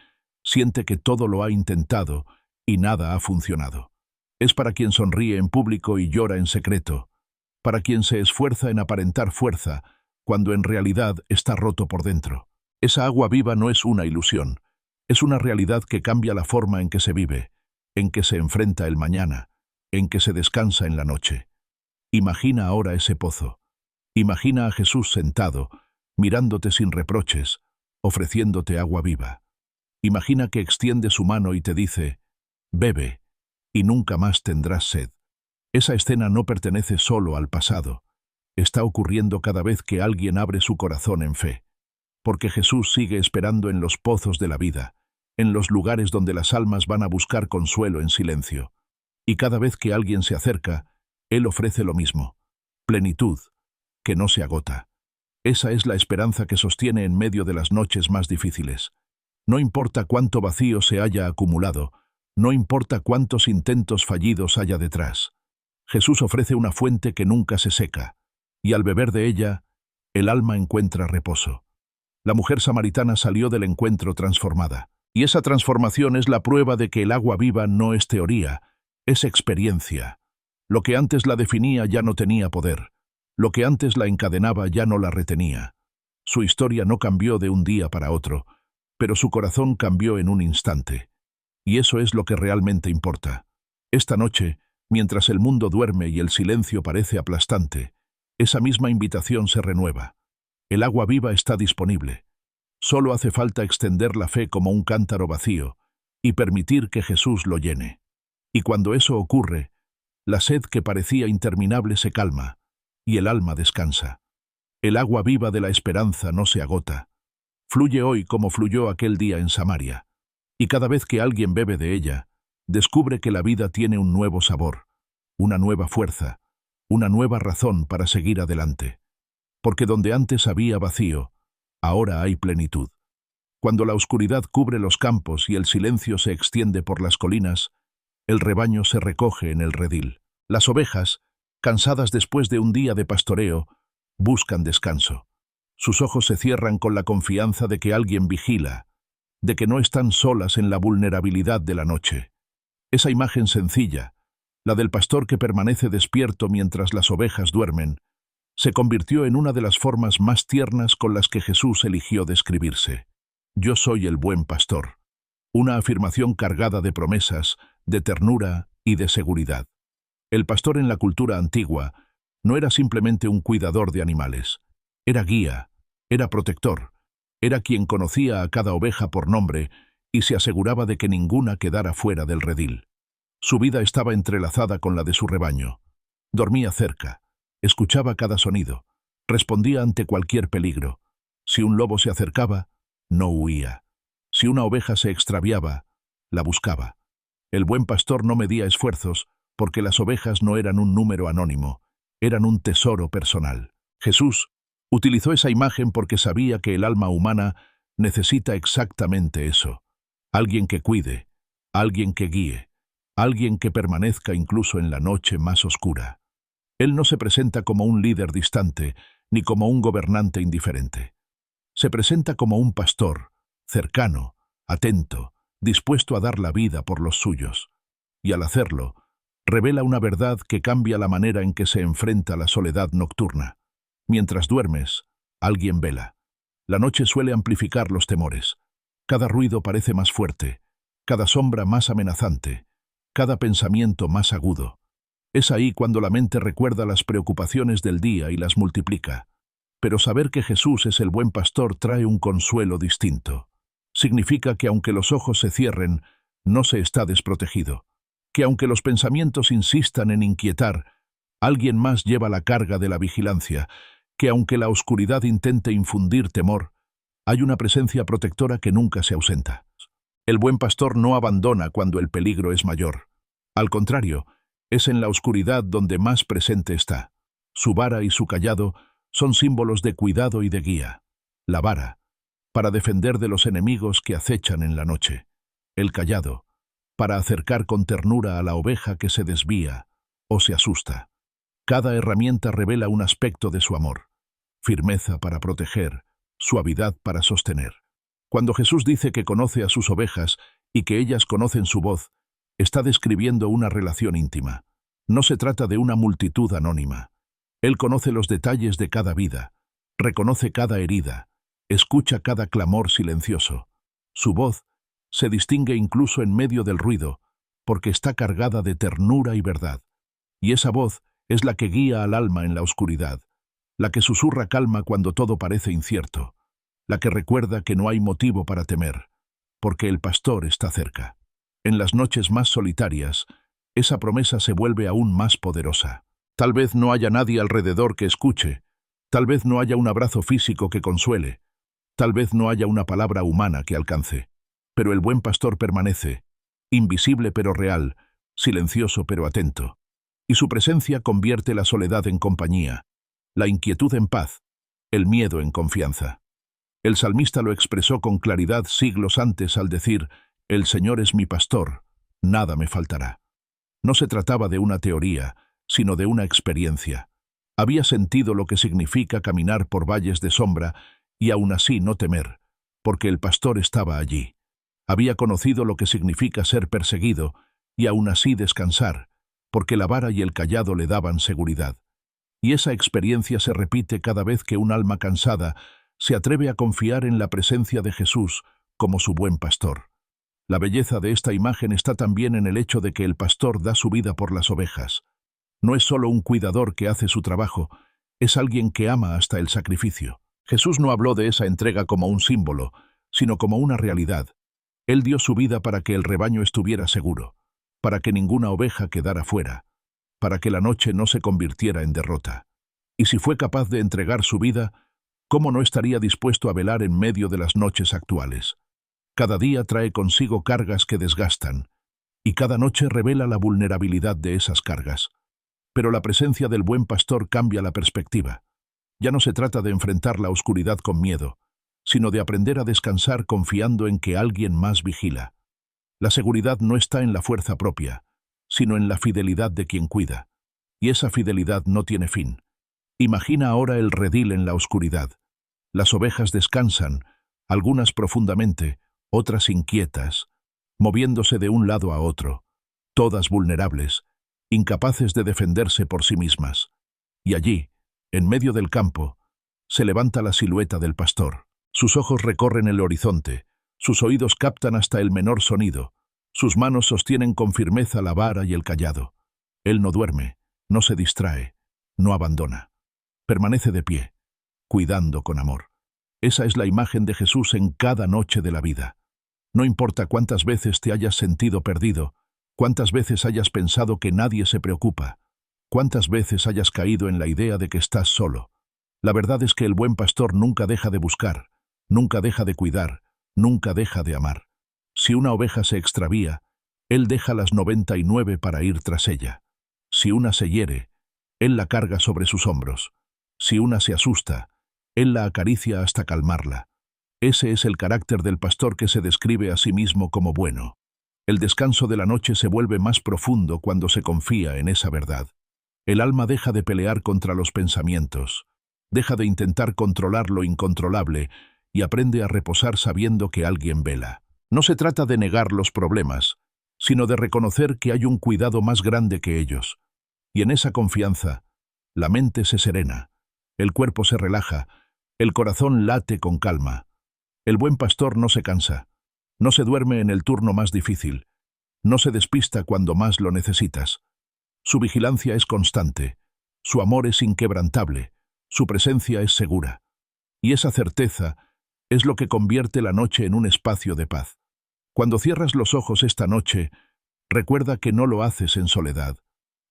siente que todo lo ha intentado y nada ha funcionado. Es para quien sonríe en público y llora en secreto, para quien se esfuerza en aparentar fuerza cuando en realidad está roto por dentro. Esa agua viva no es una ilusión, es una realidad que cambia la forma en que se vive, en que se enfrenta el mañana, en que se descansa en la noche. Imagina ahora ese pozo. Imagina a Jesús sentado, mirándote sin reproches, ofreciéndote agua viva. Imagina que extiende su mano y te dice, bebe, y nunca más tendrás sed. Esa escena no pertenece solo al pasado. Está ocurriendo cada vez que alguien abre su corazón en fe. Porque Jesús sigue esperando en los pozos de la vida, en los lugares donde las almas van a buscar consuelo en silencio. Y cada vez que alguien se acerca, Él ofrece lo mismo. Plenitud, que no se agota. Esa es la esperanza que sostiene en medio de las noches más difíciles. No importa cuánto vacío se haya acumulado, no importa cuántos intentos fallidos haya detrás. Jesús ofrece una fuente que nunca se seca, y al beber de ella, el alma encuentra reposo. La mujer samaritana salió del encuentro transformada, y esa transformación es la prueba de que el agua viva no es teoría, es experiencia. Lo que antes la definía ya no tenía poder. Lo que antes la encadenaba ya no la retenía. Su historia no cambió de un día para otro, pero su corazón cambió en un instante. Y eso es lo que realmente importa. Esta noche, mientras el mundo duerme y el silencio parece aplastante, esa misma invitación se renueva. El agua viva está disponible. Solo hace falta extender la fe como un cántaro vacío y permitir que Jesús lo llene. Y cuando eso ocurre, la sed que parecía interminable se calma y el alma descansa. El agua viva de la esperanza no se agota. Fluye hoy como fluyó aquel día en Samaria. Y cada vez que alguien bebe de ella, descubre que la vida tiene un nuevo sabor, una nueva fuerza, una nueva razón para seguir adelante. Porque donde antes había vacío, ahora hay plenitud. Cuando la oscuridad cubre los campos y el silencio se extiende por las colinas, el rebaño se recoge en el redil. Las ovejas, cansadas después de un día de pastoreo, buscan descanso. Sus ojos se cierran con la confianza de que alguien vigila, de que no están solas en la vulnerabilidad de la noche. Esa imagen sencilla, la del pastor que permanece despierto mientras las ovejas duermen, se convirtió en una de las formas más tiernas con las que Jesús eligió describirse. Yo soy el buen pastor. Una afirmación cargada de promesas, de ternura y de seguridad. El pastor en la cultura antigua no era simplemente un cuidador de animales. Era guía, era protector, era quien conocía a cada oveja por nombre y se aseguraba de que ninguna quedara fuera del redil. Su vida estaba entrelazada con la de su rebaño. Dormía cerca, escuchaba cada sonido, respondía ante cualquier peligro. Si un lobo se acercaba, no huía. Si una oveja se extraviaba, la buscaba. El buen pastor no medía esfuerzos, porque las ovejas no eran un número anónimo, eran un tesoro personal. Jesús utilizó esa imagen porque sabía que el alma humana necesita exactamente eso. Alguien que cuide, alguien que guíe, alguien que permanezca incluso en la noche más oscura. Él no se presenta como un líder distante, ni como un gobernante indiferente. Se presenta como un pastor, cercano, atento, dispuesto a dar la vida por los suyos. Y al hacerlo, revela una verdad que cambia la manera en que se enfrenta la soledad nocturna. Mientras duermes, alguien vela. La noche suele amplificar los temores. Cada ruido parece más fuerte, cada sombra más amenazante, cada pensamiento más agudo. Es ahí cuando la mente recuerda las preocupaciones del día y las multiplica. Pero saber que Jesús es el buen pastor trae un consuelo distinto. Significa que aunque los ojos se cierren, no se está desprotegido. Que aunque los pensamientos insistan en inquietar, alguien más lleva la carga de la vigilancia. Que aunque la oscuridad intente infundir temor, hay una presencia protectora que nunca se ausenta. El buen pastor no abandona cuando el peligro es mayor. Al contrario, es en la oscuridad donde más presente está. Su vara y su cayado son símbolos de cuidado y de guía. La vara, para defender de los enemigos que acechan en la noche. El cayado, para acercar con ternura a la oveja que se desvía o se asusta. Cada herramienta revela un aspecto de su amor. Firmeza para proteger, suavidad para sostener. Cuando Jesús dice que conoce a sus ovejas y que ellas conocen su voz, está describiendo una relación íntima. No se trata de una multitud anónima. Él conoce los detalles de cada vida, reconoce cada herida, escucha cada clamor silencioso. Su voz se distingue incluso en medio del ruido, porque está cargada de ternura y verdad. Y esa voz es la que guía al alma en la oscuridad, la que susurra calma cuando todo parece incierto, la que recuerda que no hay motivo para temer, porque el pastor está cerca. En las noches más solitarias, esa promesa se vuelve aún más poderosa. Tal vez no haya nadie alrededor que escuche, tal vez no haya un abrazo físico que consuele, tal vez no haya una palabra humana que alcance, pero el buen pastor permanece, invisible pero real, silencioso pero atento, y su presencia convierte la soledad en compañía, la inquietud en paz, el miedo en confianza. El salmista lo expresó con claridad siglos antes al decir: «El Señor es mi pastor, nada me faltará». No se trataba de una teoría, sino de una experiencia. Había sentido lo que significa caminar por valles de sombra y aún así no temer, porque el pastor estaba allí. Había conocido lo que significa ser perseguido y aún así descansar, porque la vara y el cayado le daban seguridad. Y esa experiencia se repite cada vez que un alma cansada se atreve a confiar en la presencia de Jesús como su buen pastor. La belleza de esta imagen está también en el hecho de que el pastor da su vida por las ovejas. No es solo un cuidador que hace su trabajo, es alguien que ama hasta el sacrificio. Jesús no habló de esa entrega como un símbolo, sino como una realidad. Él dio su vida para que el rebaño estuviera seguro, para que ninguna oveja quedara fuera, para que la noche no se convirtiera en derrota. Y si fue capaz de entregar su vida, ¿cómo no estaría dispuesto a velar en medio de las noches actuales? Cada día trae consigo cargas que desgastan, y cada noche revela la vulnerabilidad de esas cargas. Pero la presencia del buen pastor cambia la perspectiva. Ya no se trata de enfrentar la oscuridad con miedo, sino de aprender a descansar confiando en que alguien más vigila. La seguridad no está en la fuerza propia, sino en la fidelidad de quien cuida. Y esa fidelidad no tiene fin. Imagina ahora el redil en la oscuridad. Las ovejas descansan, algunas profundamente, otras inquietas, moviéndose de un lado a otro, todas vulnerables, incapaces de defenderse por sí mismas. Y allí, en medio del campo, se levanta la silueta del pastor. Sus ojos recorren el horizonte, sus oídos captan hasta el menor sonido, sus manos sostienen con firmeza la vara y el cayado. Él no duerme, no se distrae, no abandona. Permanece de pie, cuidando con amor. Esa es la imagen de Jesús en cada noche de la vida. No importa cuántas veces te hayas sentido perdido, cuántas veces hayas pensado que nadie se preocupa, cuántas veces hayas caído en la idea de que estás solo. La verdad es que el buen pastor nunca deja de buscar, nunca deja de cuidar, nunca deja de amar. Si una oveja se extravía, él deja las 99 para ir tras ella. Si una se hiere, él la carga sobre sus hombros. Si una se asusta, él la acaricia hasta calmarla. Ese es el carácter del pastor que se describe a sí mismo como bueno. El descanso de la noche se vuelve más profundo cuando se confía en esa verdad. El alma deja de pelear contra los pensamientos, deja de intentar controlar lo incontrolable y aprende a reposar sabiendo que alguien vela. No se trata de negar los problemas, sino de reconocer que hay un cuidado más grande que ellos. Y en esa confianza, la mente se serena, el cuerpo se relaja, el corazón late con calma. El buen pastor no se cansa, no se duerme en el turno más difícil, no se despista cuando más lo necesitas. Su vigilancia es constante, su amor es inquebrantable, su presencia es segura. Y esa certeza es lo que convierte la noche en un espacio de paz. Cuando cierras los ojos esta noche, recuerda que no lo haces en soledad.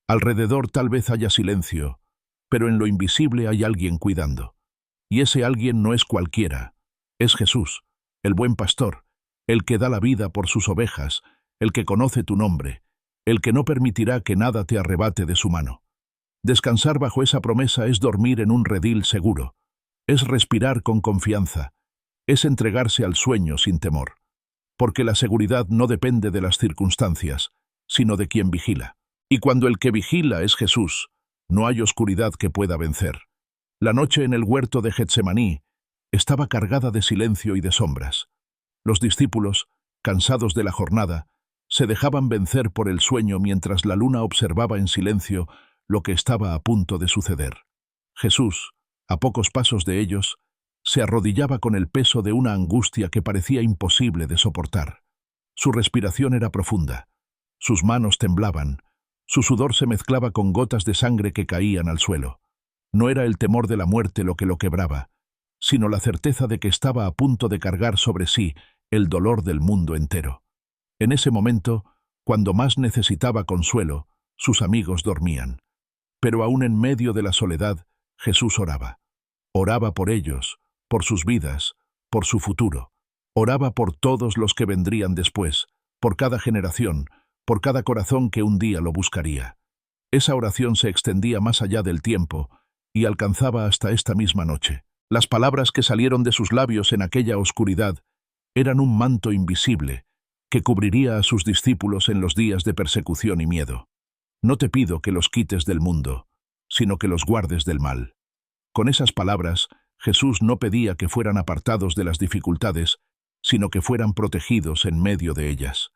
Alrededor tal vez haya silencio, pero en lo invisible hay alguien cuidando. Y ese alguien no es cualquiera, es Jesús, el buen pastor, el que da la vida por sus ovejas, el que conoce tu nombre, el que no permitirá que nada te arrebate de su mano. Descansar bajo esa promesa es dormir en un redil seguro, es respirar con confianza, es entregarse al sueño sin temor, porque la seguridad no depende de las circunstancias, sino de quien vigila. Y cuando el que vigila es Jesús, no hay oscuridad que pueda vencer. La noche en el huerto de Getsemaní estaba cargada de silencio y de sombras. Los discípulos, cansados de la jornada, se dejaban vencer por el sueño mientras la luna observaba en silencio lo que estaba a punto de suceder. Jesús, a pocos pasos de ellos, se arrodillaba con el peso de una angustia que parecía imposible de soportar. Su respiración era profunda, sus manos temblaban, su sudor se mezclaba con gotas de sangre que caían al suelo. No era el temor de la muerte lo que lo quebraba, sino la certeza de que estaba a punto de cargar sobre sí el dolor del mundo entero. En ese momento, cuando más necesitaba consuelo, sus amigos dormían. Pero aún en medio de la soledad, Jesús oraba. Oraba por ellos, por sus vidas, por su futuro. Oraba por todos los que vendrían después, por cada generación, por cada corazón que un día lo buscaría. Esa oración se extendía más allá del tiempo y alcanzaba hasta esta misma noche. Las palabras que salieron de sus labios en aquella oscuridad eran un manto invisible que cubriría a sus discípulos en los días de persecución y miedo. No te pido que los quites del mundo, sino que los guardes del mal. Con esas palabras, Jesús no pedía que fueran apartados de las dificultades, sino que fueran protegidos en medio de ellas.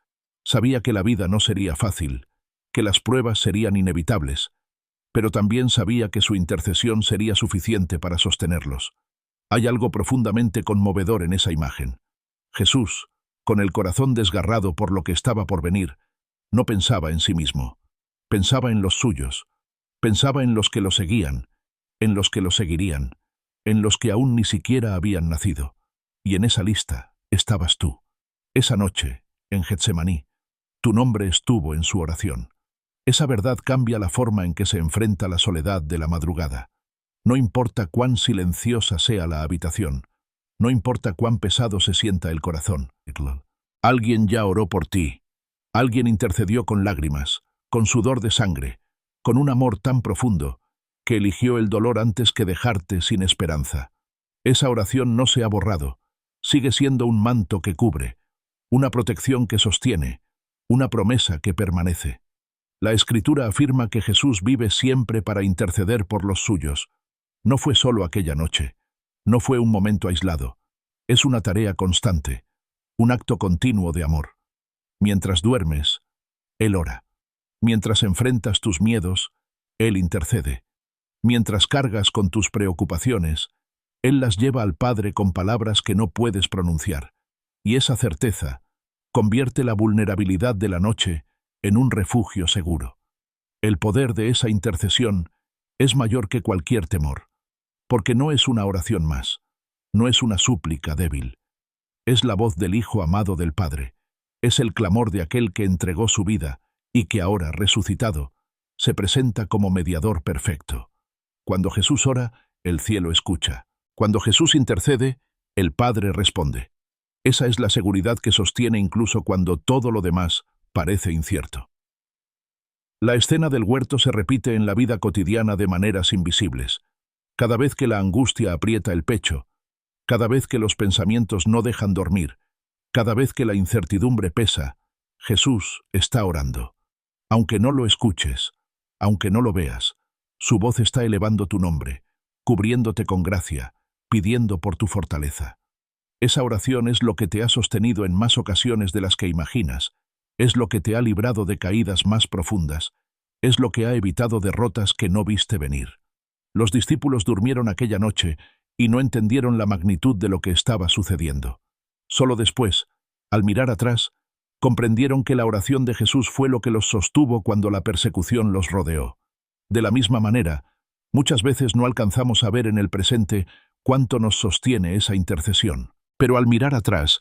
Sabía que la vida no sería fácil, que las pruebas serían inevitables, pero también sabía que su intercesión sería suficiente para sostenerlos. Hay algo profundamente conmovedor en esa imagen. Jesús, con el corazón desgarrado por lo que estaba por venir, no pensaba en sí mismo. Pensaba en los suyos. Pensaba en los que lo seguían, en los que lo seguirían, en los que aún ni siquiera habían nacido. Y en esa lista estabas tú. Esa noche, en Getsemaní, tu nombre estuvo en su oración. Esa verdad cambia la forma en que se enfrenta la soledad de la madrugada. No importa cuán silenciosa sea la habitación, no importa cuán pesado se sienta el corazón. Alguien ya oró por ti. Alguien intercedió con lágrimas, con sudor de sangre, con un amor tan profundo, que eligió el dolor antes que dejarte sin esperanza. Esa oración no se ha borrado, sigue siendo un manto que cubre, una protección que sostiene, una promesa que permanece. La Escritura afirma que Jesús vive siempre para interceder por los suyos. No fue solo aquella noche, no fue un momento aislado, es una tarea constante, un acto continuo de amor. Mientras duermes, Él ora. Mientras enfrentas tus miedos, Él intercede. Mientras cargas con tus preocupaciones, Él las lleva al Padre con palabras que no puedes pronunciar. Y esa certeza convierte la vulnerabilidad de la noche en un refugio seguro. El poder de esa intercesión es mayor que cualquier temor, porque no es una oración más, no es una súplica débil. Es la voz del Hijo amado del Padre, es el clamor de aquel que entregó su vida y que ahora, resucitado, se presenta como mediador perfecto. Cuando Jesús ora, el cielo escucha. Cuando Jesús intercede, el Padre responde. Esa es la seguridad que sostiene incluso cuando todo lo demás parece incierto. La escena del huerto se repite en la vida cotidiana de maneras invisibles. Cada vez que la angustia aprieta el pecho, cada vez que los pensamientos no dejan dormir, cada vez que la incertidumbre pesa, Jesús está orando. Aunque no lo escuches, aunque no lo veas, su voz está elevando tu nombre, cubriéndote con gracia, pidiendo por tu fortaleza. Esa oración es lo que te ha sostenido en más ocasiones de las que imaginas, es lo que te ha librado de caídas más profundas, es lo que ha evitado derrotas que no viste venir. Los discípulos durmieron aquella noche y no entendieron la magnitud de lo que estaba sucediendo. Solo después, al mirar atrás, comprendieron que la oración de Jesús fue lo que los sostuvo cuando la persecución los rodeó. De la misma manera, muchas veces no alcanzamos a ver en el presente cuánto nos sostiene esa intercesión. Pero al mirar atrás,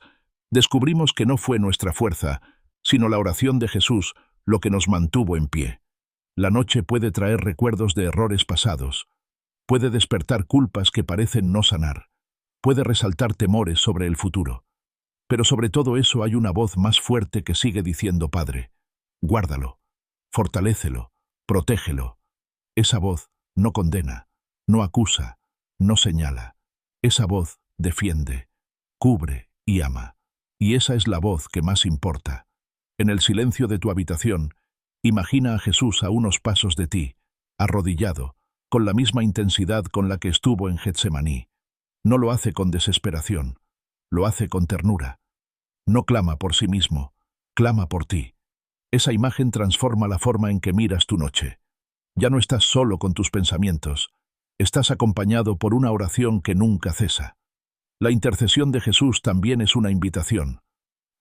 descubrimos que no fue nuestra fuerza, sino la oración de Jesús lo que nos mantuvo en pie. La noche puede traer recuerdos de errores pasados, puede despertar culpas que parecen no sanar, puede resaltar temores sobre el futuro. Pero sobre todo eso hay una voz más fuerte que sigue diciendo: Padre, guárdalo, fortalécelo, protégelo. Esa voz no condena, no acusa, no señala. Esa voz defiende, cubre y ama. Y esa es la voz que más importa. En el silencio de tu habitación, imagina a Jesús a unos pasos de ti, arrodillado, con la misma intensidad con la que estuvo en Getsemaní. No lo hace con desesperación, lo hace con ternura. No clama por sí mismo, clama por ti. Esa imagen transforma la forma en que miras tu noche. Ya no estás solo con tus pensamientos, estás acompañado por una oración que nunca cesa. La intercesión de Jesús también es una invitación.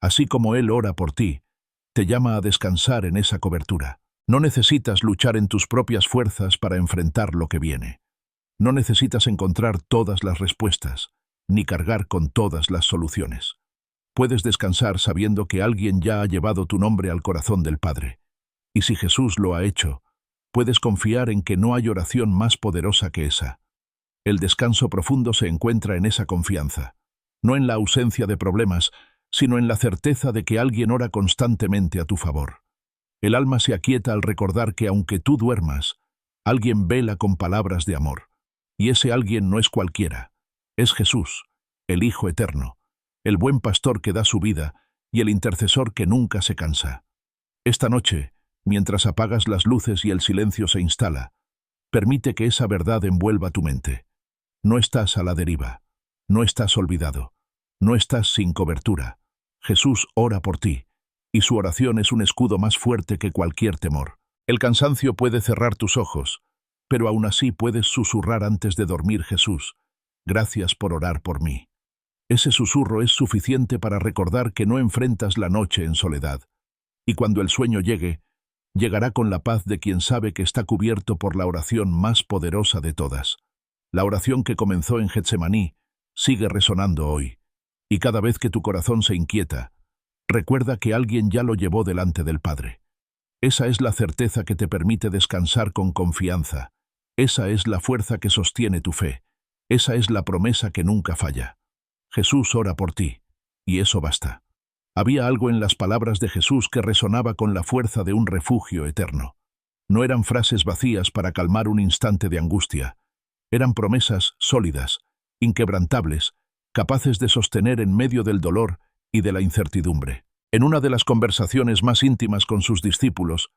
Así como Él ora por ti, te llama a descansar en esa cobertura. No necesitas luchar en tus propias fuerzas para enfrentar lo que viene. No necesitas encontrar todas las respuestas, ni cargar con todas las soluciones. Puedes descansar sabiendo que alguien ya ha llevado tu nombre al corazón del Padre. Y si Jesús lo ha hecho, puedes confiar en que no hay oración más poderosa que esa. El descanso profundo se encuentra en esa confianza, no en la ausencia de problemas, sino en la certeza de que alguien ora constantemente a tu favor. El alma se aquieta al recordar que aunque tú duermas, alguien vela con palabras de amor. Y ese alguien no es cualquiera, es Jesús, el Hijo Eterno, el buen pastor que da su vida y el intercesor que nunca se cansa. Esta noche, mientras apagas las luces y el silencio se instala, permite que esa verdad envuelva tu mente. No estás a la deriva, no estás olvidado, no estás sin cobertura. Jesús ora por ti, y su oración es un escudo más fuerte que cualquier temor. El cansancio puede cerrar tus ojos, pero aún así puedes susurrar antes de dormir: Jesús, gracias por orar por mí. Ese susurro es suficiente para recordar que no enfrentas la noche en soledad. Y cuando el sueño llegue, llegará con la paz de quien sabe que está cubierto por la oración más poderosa de todas. La oración que comenzó en Getsemaní sigue resonando hoy. Y cada vez que tu corazón se inquieta, recuerda que alguien ya lo llevó delante del Padre. Esa es la certeza que te permite descansar con confianza. Esa es la fuerza que sostiene tu fe. Esa es la promesa que nunca falla. Jesús ora por ti, y eso basta. Había algo en las palabras de Jesús que resonaba con la fuerza de un refugio eterno. No eran frases vacías para calmar un instante de angustia. Eran promesas sólidas, inquebrantables, capaces de sostener en medio del dolor y de la incertidumbre. En una de las conversaciones más íntimas con sus discípulos,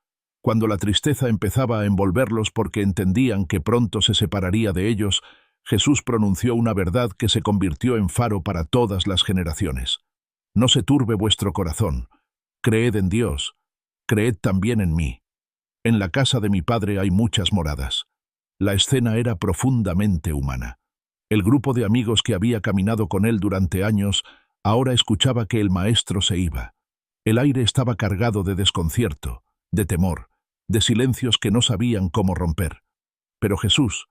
cuando la tristeza empezaba a envolverlos porque entendían que pronto se separaría de ellos, Jesús pronunció una verdad que se convirtió en faro para todas las generaciones. No se turbe vuestro corazón. Creed en Dios. Creed también en mí. En la casa de mi Padre hay muchas moradas. La escena era profundamente humana. El grupo de amigos que había caminado con él durante años ahora escuchaba que el Maestro se iba. El aire estaba cargado de desconcierto, de temor, de silencios que no sabían cómo romper. Pero Jesús,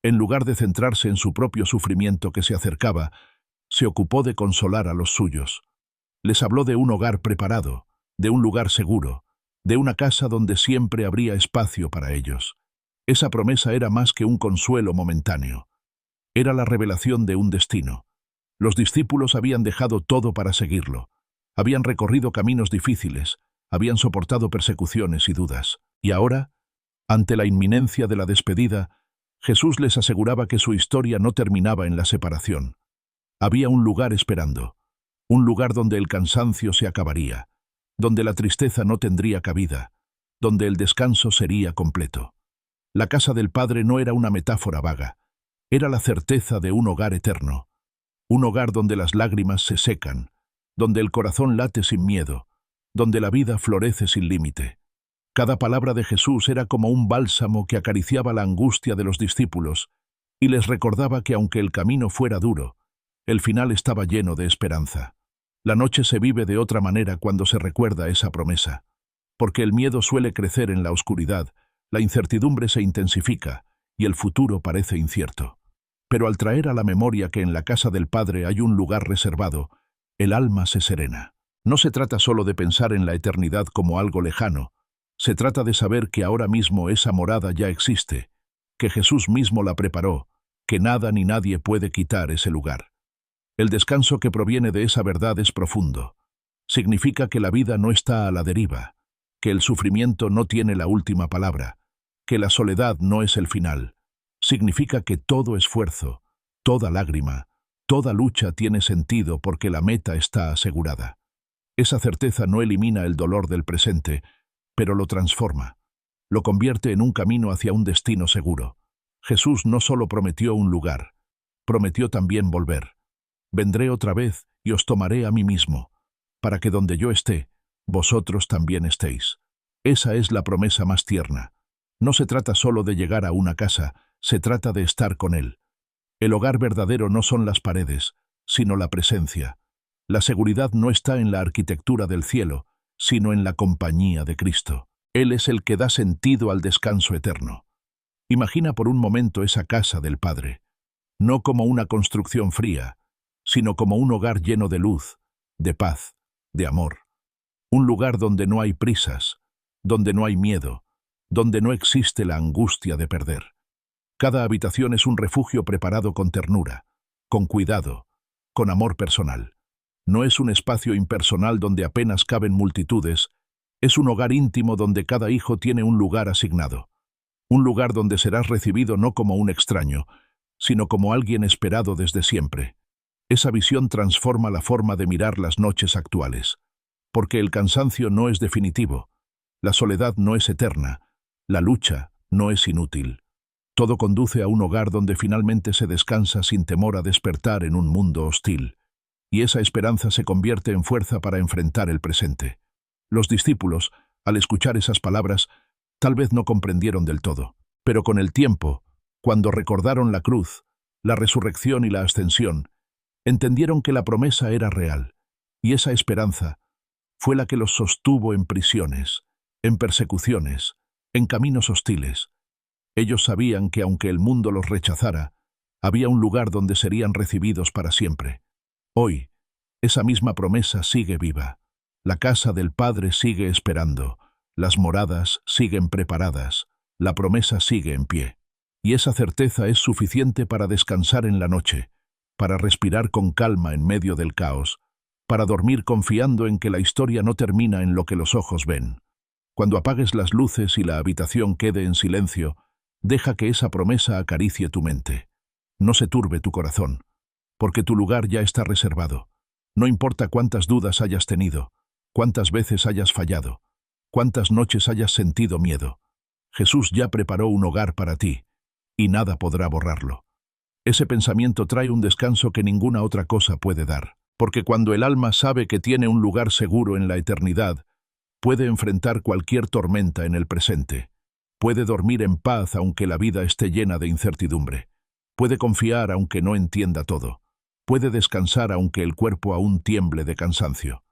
en lugar de centrarse en su propio sufrimiento que se acercaba, se ocupó de consolar a los suyos. Les habló de un hogar preparado, de un lugar seguro, de una casa donde siempre habría espacio para ellos. Esa promesa era más que un consuelo momentáneo. Era la revelación de un destino. Los discípulos habían dejado todo para seguirlo. Habían recorrido caminos difíciles, habían soportado persecuciones y dudas. Y ahora, ante la inminencia de la despedida, Jesús les aseguraba que su historia no terminaba en la separación. Había un lugar esperando, un lugar donde el cansancio se acabaría, donde la tristeza no tendría cabida, donde el descanso sería completo. La casa del Padre no era una metáfora vaga, era la certeza de un hogar eterno, un hogar donde las lágrimas se secan, donde el corazón late sin miedo, donde la vida florece sin límite. Cada palabra de Jesús era como un bálsamo que acariciaba la angustia de los discípulos y les recordaba que aunque el camino fuera duro, el final estaba lleno de esperanza. La noche se vive de otra manera cuando se recuerda esa promesa, porque el miedo suele crecer en la oscuridad, la incertidumbre se intensifica y el futuro parece incierto. Pero al traer a la memoria que en la casa del Padre hay un lugar reservado, el alma se serena. No se trata solo de pensar en la eternidad como algo lejano, se trata de saber que ahora mismo esa morada ya existe, que Jesús mismo la preparó, que nada ni nadie puede quitar ese lugar. El descanso que proviene de esa verdad es profundo. Significa que la vida no está a la deriva, que el sufrimiento no tiene la última palabra, que la soledad no es el final. Significa que todo esfuerzo, toda lágrima, toda lucha tiene sentido porque la meta está asegurada. Esa certeza no elimina el dolor del presente, pero lo transforma, lo convierte en un camino hacia un destino seguro. Jesús no solo prometió un lugar, prometió también volver. Vendré otra vez y os tomaré a mí mismo, para que donde yo esté, vosotros también estéis. Esa es la promesa más tierna. No se trata solo de llegar a una casa, se trata de estar con Él. El hogar verdadero no son las paredes, sino la presencia. La seguridad no está en la arquitectura del cielo, sino en la compañía de Cristo. Él es el que da sentido al descanso eterno. Imagina por un momento esa casa del Padre, no como una construcción fría, sino como un hogar lleno de luz, de paz, de amor. Un lugar donde no hay prisas, donde no hay miedo, donde no existe la angustia de perder. Cada habitación es un refugio preparado con ternura, con cuidado, con amor personal. No es un espacio impersonal donde apenas caben multitudes, es un hogar íntimo donde cada hijo tiene un lugar asignado. Un lugar donde serás recibido no como un extraño, sino como alguien esperado desde siempre. Esa visión transforma la forma de mirar las noches actuales, porque el cansancio no es definitivo, la soledad no es eterna, la lucha no es inútil. Todo conduce a un hogar donde finalmente se descansa sin temor a despertar en un mundo hostil. Y esa esperanza se convierte en fuerza para enfrentar el presente. Los discípulos, al escuchar esas palabras, tal vez no comprendieron del todo, pero con el tiempo, cuando recordaron la cruz, la resurrección y la ascensión, Entendieron que la promesa era real, y esa esperanza fue la que los sostuvo en prisiones, en persecuciones, en caminos hostiles. Ellos sabían que aunque el mundo los rechazara, había un lugar donde serían recibidos para siempre. Hoy, esa misma promesa sigue viva. La casa del Padre sigue esperando, las moradas siguen preparadas, la promesa sigue en pie. Y esa certeza es suficiente para descansar en la noche, para respirar con calma en medio del caos, para dormir confiando en que la historia no termina en lo que los ojos ven. Cuando apagues las luces y la habitación quede en silencio, deja que esa promesa acaricie tu mente. No se turbe tu corazón, porque tu lugar ya está reservado. No importa cuántas dudas hayas tenido, cuántas veces hayas fallado, cuántas noches hayas sentido miedo. Jesús ya preparó un hogar para ti, y nada podrá borrarlo. Ese pensamiento trae un descanso que ninguna otra cosa puede dar, porque cuando el alma sabe que tiene un lugar seguro en la eternidad, puede enfrentar cualquier tormenta en el presente. Puede dormir en paz aunque la vida esté llena de incertidumbre. Puede confiar aunque no entienda todo. Puede descansar aunque el cuerpo aún tiemble de cansancio.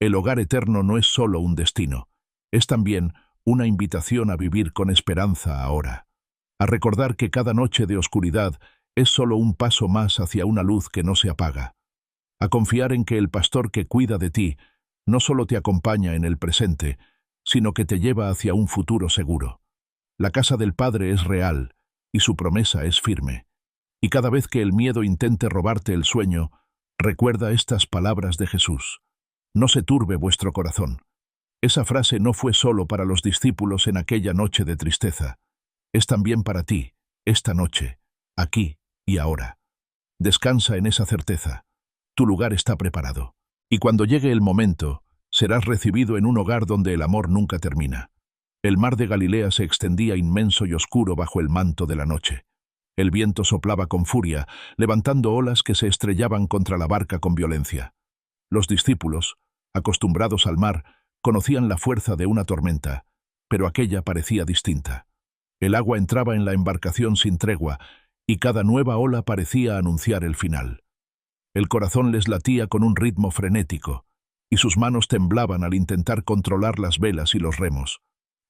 El hogar eterno no es solo un destino, es también una invitación a vivir con esperanza ahora, a recordar que cada noche de oscuridad es solo un paso más hacia una luz que no se apaga, a confiar en que el pastor que cuida de ti no solo te acompaña en el presente, sino que te lleva hacia un futuro seguro. La casa del Padre es real y su promesa es firme. Y cada vez que el miedo intente robarte el sueño, recuerda estas palabras de Jesús. No se turbe vuestro corazón. Esa frase no fue solo para los discípulos en aquella noche de tristeza. Es también para ti, esta noche, aquí y ahora. Descansa en esa certeza. Tu lugar está preparado. Y cuando llegue el momento, serás recibido en un hogar donde el amor nunca termina. El mar de Galilea se extendía inmenso y oscuro bajo el manto de la noche. El viento soplaba con furia, levantando olas que se estrellaban contra la barca con violencia. Los discípulos, acostumbrados al mar, conocían la fuerza de una tormenta, pero aquella parecía distinta. El agua entraba en la embarcación sin tregua, y cada nueva ola parecía anunciar el final. El corazón les latía con un ritmo frenético, y sus manos temblaban al intentar controlar las velas y los remos.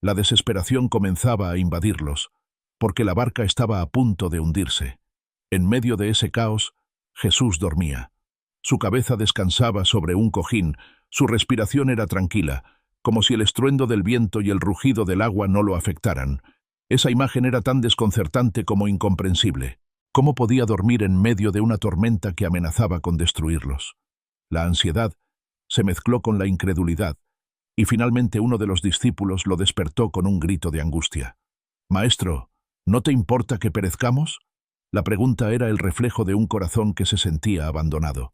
La desesperación comenzaba a invadirlos, porque la barca estaba a punto de hundirse. En medio de ese caos, Jesús dormía. Su cabeza descansaba sobre un cojín, su respiración era tranquila, como si el estruendo del viento y el rugido del agua no lo afectaran. Esa imagen era tan desconcertante como incomprensible. ¿Cómo podía dormir en medio de una tormenta que amenazaba con destruirlos? La ansiedad se mezcló con la incredulidad, y finalmente uno de los discípulos lo despertó con un grito de angustia. «Maestro, ¿no te importa que perezcamos?» La pregunta era el reflejo de un corazón que se sentía abandonado,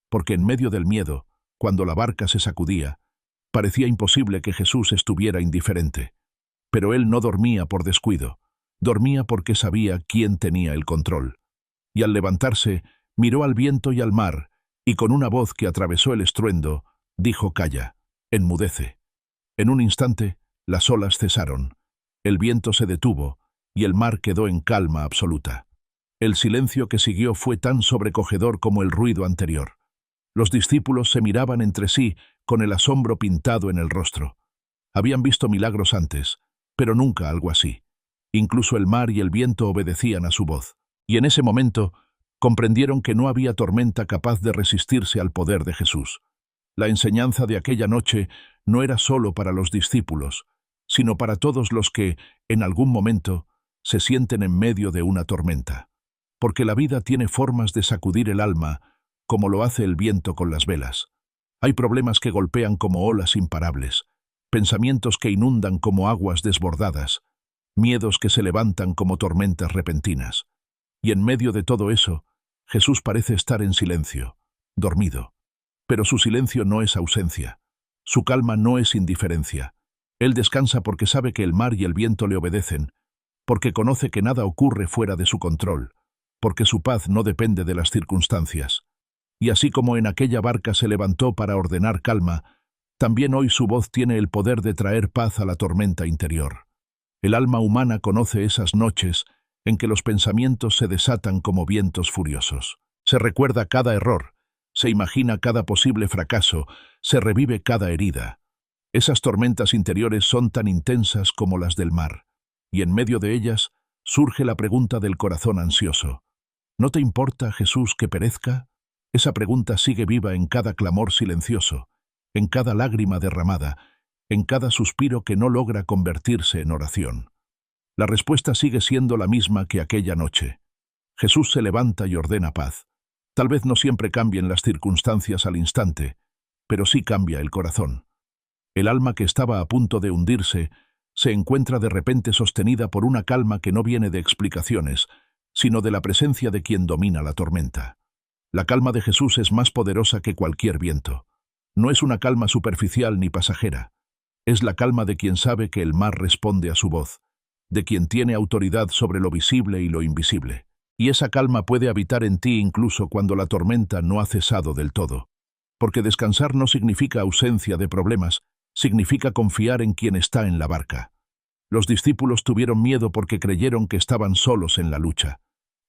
porque en medio del miedo, cuando la barca se sacudía, parecía imposible que Jesús estuviera indiferente. Pero él no dormía por descuido, dormía porque sabía quién tenía el control. Y al levantarse, miró al viento y al mar, y con una voz que atravesó el estruendo, dijo: «Calla, enmudece». En un instante, las olas cesaron, el viento se detuvo, y el mar quedó en calma absoluta. El silencio que siguió fue tan sobrecogedor como el ruido anterior. Los discípulos se miraban entre sí con el asombro pintado en el rostro. Habían visto milagros antes, pero nunca algo así. Incluso el mar y el viento obedecían a su voz. Y en ese momento comprendieron que no había tormenta capaz de resistirse al poder de Jesús. La enseñanza de aquella noche no era solo para los discípulos, sino para todos los que, en algún momento, se sienten en medio de una tormenta. Porque la vida tiene formas de sacudir el alma, como lo hace el viento con las velas. Hay problemas que golpean como olas imparables, pensamientos que inundan como aguas desbordadas, miedos que se levantan como tormentas repentinas. Y en medio de todo eso, Jesús parece estar en silencio, dormido. Pero su silencio no es ausencia, su calma no es indiferencia. Él descansa porque sabe que el mar y el viento le obedecen, porque conoce que nada ocurre fuera de su control, porque su paz no depende de las circunstancias. Y así como en aquella barca se levantó para ordenar calma, también hoy su voz tiene el poder de traer paz a la tormenta interior. El alma humana conoce esas noches en que los pensamientos se desatan como vientos furiosos. Se recuerda cada error, se imagina cada posible fracaso, se revive cada herida. Esas tormentas interiores son tan intensas como las del mar, y en medio de ellas surge la pregunta del corazón ansioso. ¿No te importa, Jesús, que perezca? Esa pregunta sigue viva en cada clamor silencioso, en cada lágrima derramada, en cada suspiro que no logra convertirse en oración. La respuesta sigue siendo la misma que aquella noche. Jesús se levanta y ordena paz. Tal vez no siempre cambien las circunstancias al instante, pero sí cambia el corazón. El alma que estaba a punto de hundirse se encuentra de repente sostenida por una calma que no viene de explicaciones, sino de la presencia de quien domina la tormenta. La calma de Jesús es más poderosa que cualquier viento. No es una calma superficial ni pasajera. Es la calma de quien sabe que el mar responde a su voz, de quien tiene autoridad sobre lo visible y lo invisible. Y esa calma puede habitar en ti incluso cuando la tormenta no ha cesado del todo. Porque descansar no significa ausencia de problemas, significa confiar en quien está en la barca. Los discípulos tuvieron miedo porque creyeron que estaban solos en la lucha.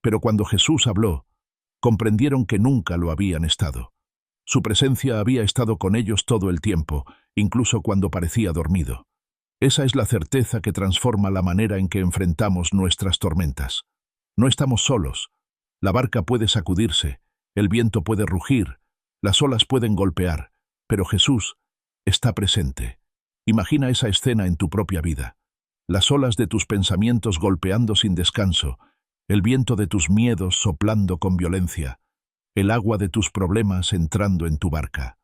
Pero cuando Jesús habló, comprendieron que nunca lo habían estado. Su presencia había estado con ellos todo el tiempo, incluso cuando parecía dormido. Esa es la certeza que transforma la manera en que enfrentamos nuestras tormentas. No estamos solos. La barca puede sacudirse, el viento puede rugir, las olas pueden golpear, pero Jesús está presente. Imagina esa escena en tu propia vida. Las olas de tus pensamientos golpeando sin descanso, el viento de tus miedos soplando con violencia, el agua de tus problemas entrando en tu barca.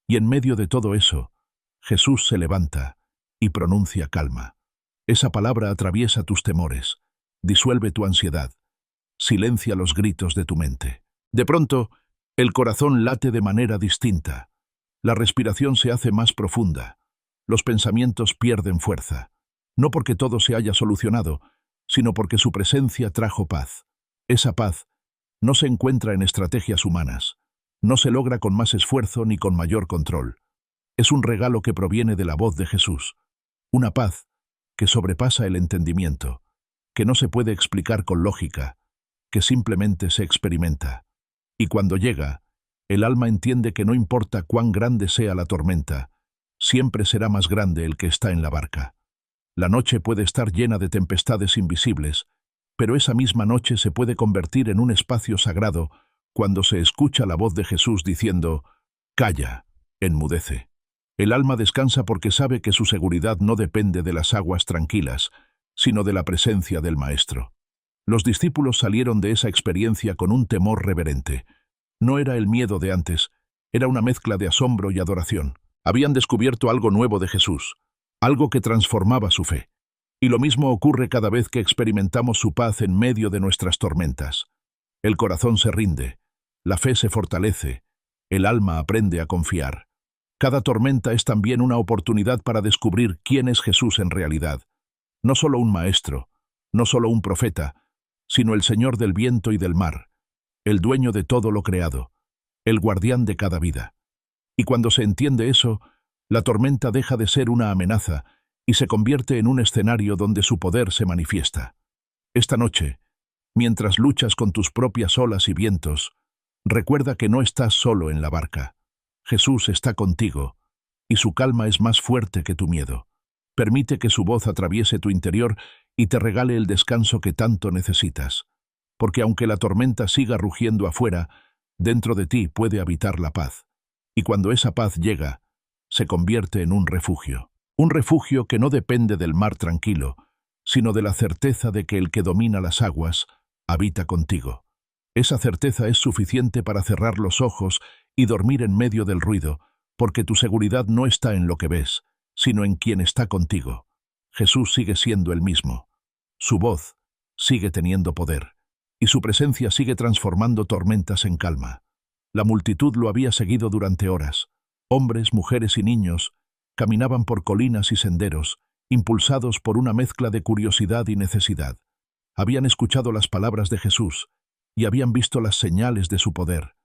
Y en medio de todo eso, Jesús se levanta y pronuncia calma. Esa palabra atraviesa tus temores, disuelve tu ansiedad, silencia los gritos de tu mente. De pronto, el corazón late de manera distinta. La respiración se hace más profunda. Los pensamientos pierden fuerza. No porque todo se haya solucionado, sino porque su presencia trajo paz. Esa paz no se encuentra en estrategias humanas. No se logra con más esfuerzo ni con mayor control. Es un regalo que proviene de la voz de Jesús. Una paz que sobrepasa el entendimiento, que no se puede explicar con lógica, que simplemente se experimenta. Y cuando llega, el alma entiende que no importa cuán grande sea la tormenta, siempre será más grande el que está en la barca. La noche puede estar llena de tempestades invisibles, pero esa misma noche se puede convertir en un espacio sagrado cuando se escucha la voz de Jesús diciendo, «Calla, enmudece». El alma descansa porque sabe que su seguridad no depende de las aguas tranquilas, sino de la presencia del Maestro. Los discípulos salieron de esa experiencia con un temor reverente. No era el miedo de antes, era una mezcla de asombro y adoración. Habían descubierto algo nuevo de Jesús, algo que transformaba su fe. Y lo mismo ocurre cada vez que experimentamos su paz en medio de nuestras tormentas. El corazón se rinde, la fe se fortalece, el alma aprende a confiar. Cada tormenta es también una oportunidad para descubrir quién es Jesús en realidad. No solo un maestro, no solo un profeta, sino el Señor del viento y del mar, el dueño de todo lo creado, el guardián de cada vida. Y cuando se entiende eso, la tormenta deja de ser una amenaza y se convierte en un escenario donde su poder se manifiesta. Esta noche, mientras luchas con tus propias olas y vientos, recuerda que no estás solo en la barca. Jesús está contigo, y su calma es más fuerte que tu miedo. Permite que su voz atraviese tu interior y te regale el descanso que tanto necesitas. Porque aunque la tormenta siga rugiendo afuera, dentro de ti puede habitar la paz. Y cuando esa paz llega, se convierte en un refugio. Un refugio que no depende del mar tranquilo, sino de la certeza de que el que domina las aguas habita contigo. Esa certeza es suficiente para cerrar los ojos y dormir en medio del ruido, porque tu seguridad no está en lo que ves, sino en quien está contigo. Jesús sigue siendo el mismo. Su voz sigue teniendo poder, y su presencia sigue transformando tormentas en calma. La multitud lo había seguido durante horas. Hombres, mujeres y niños caminaban por colinas y senderos, impulsados por una mezcla de curiosidad y necesidad. Habían escuchado las palabras de Jesús y habían visto las señales de su poder.